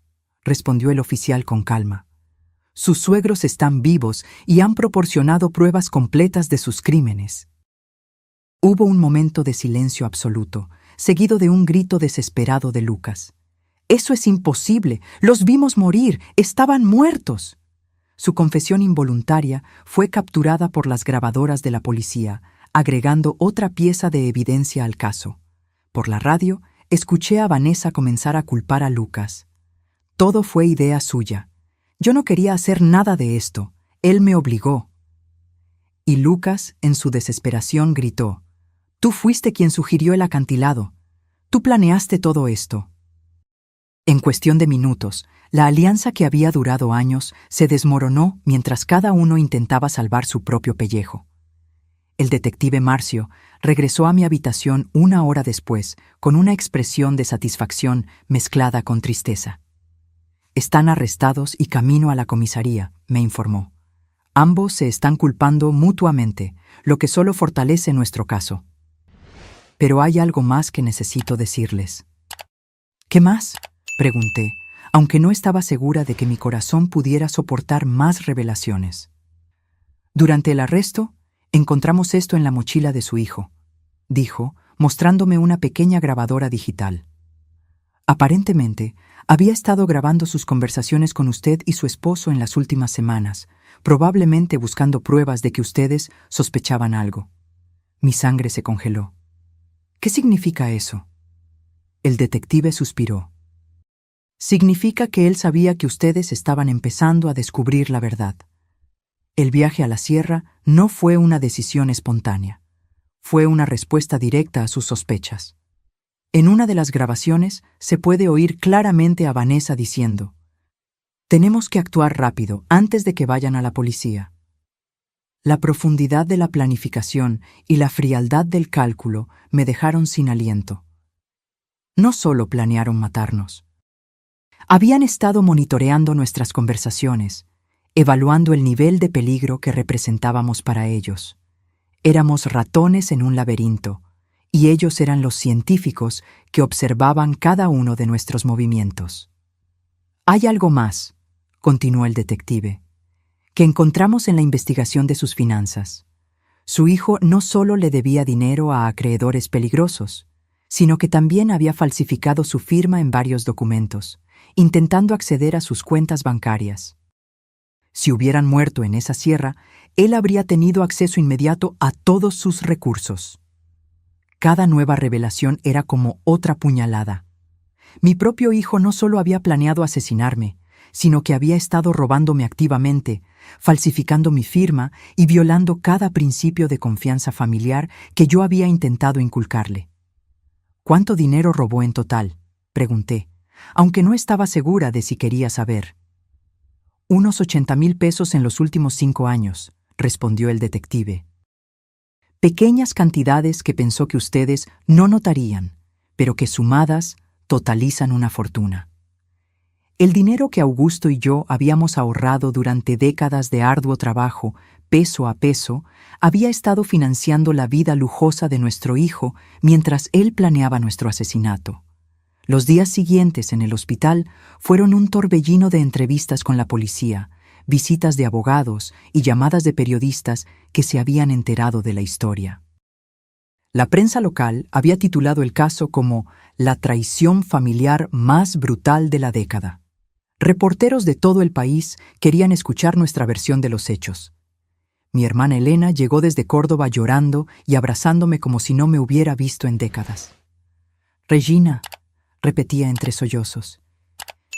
respondió el oficial con calma, «sus suegros están vivos y han proporcionado pruebas completas de sus crímenes». Hubo un momento de silencio absoluto, seguido de un grito desesperado de Lucas. «¡Eso es imposible! ¡Los vimos morir! ¡Estaban muertos!». Su confesión involuntaria fue capturada por las grabadoras de la policía, agregando otra pieza de evidencia al caso. Por la radio, escuché a Vanessa comenzar a culpar a Lucas. «Todo fue idea suya. Yo no quería hacer nada de esto. Él me obligó». Y Lucas, en su desesperación, gritó: «Tú fuiste quien sugirió el acantilado. Tú planeaste todo esto. En cuestión de minutos, la alianza que había durado años se desmoronó mientras cada uno intentaba salvar su propio pellejo. El detective Marcio regresó a mi habitación 1 hora después con una expresión de satisfacción mezclada con tristeza. Están arrestados y camino a la comisaría, me informó. Ambos se están culpando mutuamente, lo que solo fortalece nuestro caso. Pero hay algo más que necesito decirles. ¿Qué más?, pregunté, aunque no estaba segura de que mi corazón pudiera soportar más revelaciones. Durante el arresto, encontramos esto en la mochila de su hijo, dijo, mostrándome una pequeña grabadora digital. Aparentemente, había estado grabando sus conversaciones con usted y su esposo en las últimas semanas, probablemente buscando pruebas de que ustedes sospechaban algo. Mi sangre se congeló. ¿Qué significa eso? El detective suspiró. Significa que él sabía que ustedes estaban empezando a descubrir la verdad. El viaje a la sierra no fue una decisión espontánea. Fue una respuesta directa a sus sospechas. En una de las grabaciones se puede oír claramente a Vanessa diciendo: «Tenemos que actuar rápido antes de que vayan a la policía». La profundidad de la planificación y la frialdad del cálculo me dejaron sin aliento. No solo planearon matarnos. Habían estado monitoreando nuestras conversaciones, evaluando el nivel de peligro que representábamos para ellos. Éramos ratones en un laberinto, y ellos eran los científicos que observaban cada uno de nuestros movimientos. «Hay algo más», continuó el detective, «que encontramos en la investigación de sus finanzas. Su hijo no solo le debía dinero a acreedores peligrosos, sino que también había falsificado su firma en varios documentos, intentando acceder a sus cuentas bancarias. Si hubieran muerto en esa sierra, él habría tenido acceso inmediato a todos sus recursos». Cada nueva revelación era como otra puñalada. Mi propio hijo no solo había planeado asesinarme, sino que había estado robándome activamente, falsificando mi firma y violando cada principio de confianza familiar que yo había intentado inculcarle. «¿Cuánto dinero robó en total?», pregunté, aunque no estaba segura de si quería saber. «Unos 80,000 pesos en los últimos 5 años», respondió el detective. Pequeñas cantidades que pensó que ustedes no notarían, pero que sumadas totalizan una fortuna. El dinero que Augusto y yo habíamos ahorrado durante décadas de arduo trabajo, peso a peso, había estado financiando la vida lujosa de nuestro hijo mientras él planeaba nuestro asesinato. Los días siguientes en el hospital fueron un torbellino de entrevistas con la policía, visitas de abogados y llamadas de periodistas que se habían enterado de la historia. La prensa local había titulado el caso como «La traición familiar más brutal de la década». Reporteros de todo el país querían escuchar nuestra versión de los hechos. Mi hermana Elena llegó desde Córdoba llorando y abrazándome como si no me hubiera visto en décadas. «Regina», repetía entre sollozos.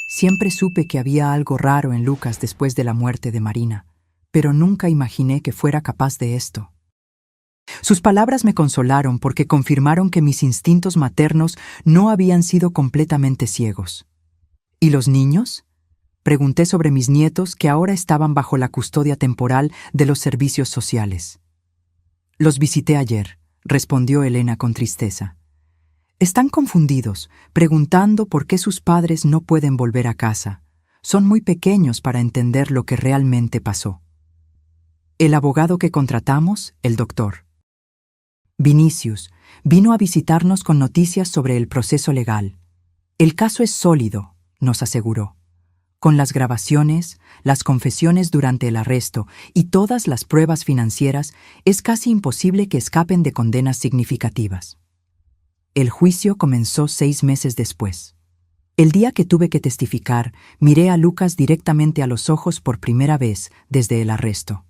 Siempre supe que había algo raro en Lucas después de la muerte de Marina, pero nunca imaginé que fuera capaz de esto. Sus palabras me consolaron porque confirmaron que mis instintos maternos no habían sido completamente ciegos. ¿Y los niños?, pregunté sobre mis nietos que ahora estaban bajo la custodia temporal de los servicios sociales. «Los visité ayer», respondió Elena con tristeza. «Están confundidos, preguntando por qué sus padres no pueden volver a casa. Son muy pequeños para entender lo que realmente pasó». El abogado que contratamos, el doctor Vinicius, vino a visitarnos con noticias sobre el proceso legal. «El caso es sólido», nos aseguró. «Con las grabaciones, las confesiones durante el arresto y todas las pruebas financieras, es casi imposible que escapen de condenas significativas». El juicio comenzó 6 meses después. El día que tuve que testificar, miré a Lucas directamente a los ojos por primera vez desde el arresto.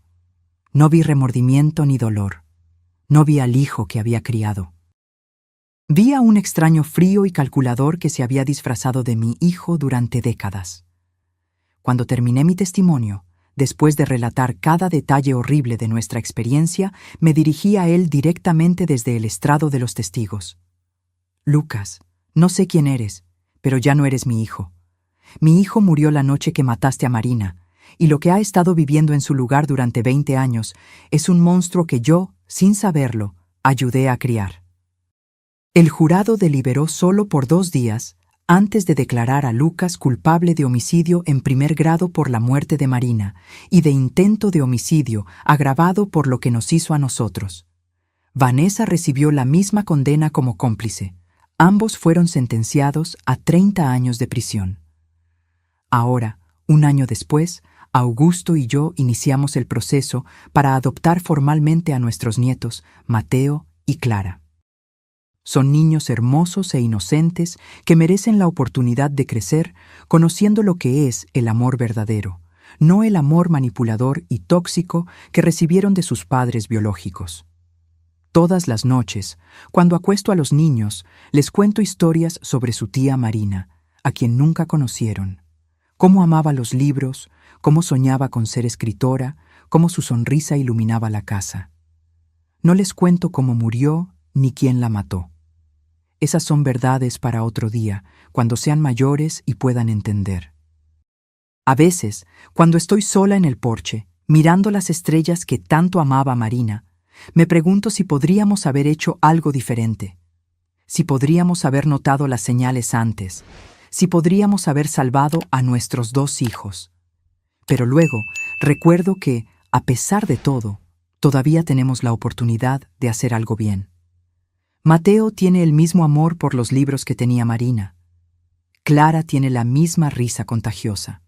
No vi remordimiento ni dolor. No vi al hijo que había criado. Vi a un extraño frío y calculador que se había disfrazado de mi hijo durante décadas. Cuando terminé mi testimonio, después de relatar cada detalle horrible de nuestra experiencia, me dirigí a él directamente desde el estrado de los testigos. «Lucas», No sé quién eres, pero ya no eres mi hijo. Mi hijo murió la noche que mataste a Marina, y lo que ha estado viviendo en su lugar durante 20 años es un monstruo que yo, sin saberlo, ayudé a criar. El jurado deliberó solo por 2 días antes de declarar a Lucas culpable de homicidio en primer grado por la muerte de Marina y de intento de homicidio agravado por lo que nos hizo a nosotros. Vanessa recibió la misma condena como cómplice. Ambos fueron sentenciados a 30 años de prisión. Ahora, 1 año después, Augusto y yo iniciamos el proceso para adoptar formalmente a nuestros nietos, Mateo y Clara. Son niños hermosos e inocentes que merecen la oportunidad de crecer conociendo lo que es el amor verdadero, no el amor manipulador y tóxico que recibieron de sus padres biológicos. Todas las noches, cuando acuesto a los niños, les cuento historias sobre su tía Marina, a quien nunca conocieron. Cómo amaba los libros, cómo soñaba con ser escritora, cómo su sonrisa iluminaba la casa. No les cuento cómo murió ni quién la mató. Esas son verdades para otro día, cuando sean mayores y puedan entender. A veces, cuando estoy sola en el porche, mirando las estrellas que tanto amaba Marina, me pregunto si podríamos haber hecho algo diferente, si podríamos haber notado las señales antes, si podríamos haber salvado a nuestros 2 hijos. Pero luego recuerdo que, a pesar de todo, todavía tenemos la oportunidad de hacer algo bien. Mateo tiene el mismo amor por los libros que tenía Marina. Clara tiene la misma risa contagiosa.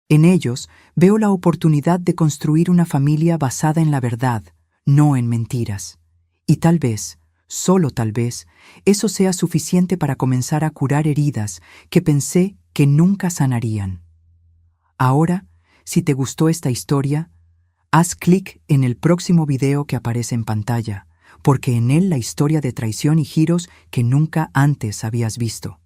En ellos veo la oportunidad de construir una familia basada en la verdad, no en mentiras. Y tal vez, solo tal vez, eso sea suficiente para comenzar a curar heridas que pensé que nunca sanarían. Ahora, si te gustó esta historia, haz clic en el próximo video que aparece en pantalla, porque en él la historia de traición y giros que nunca antes habías visto.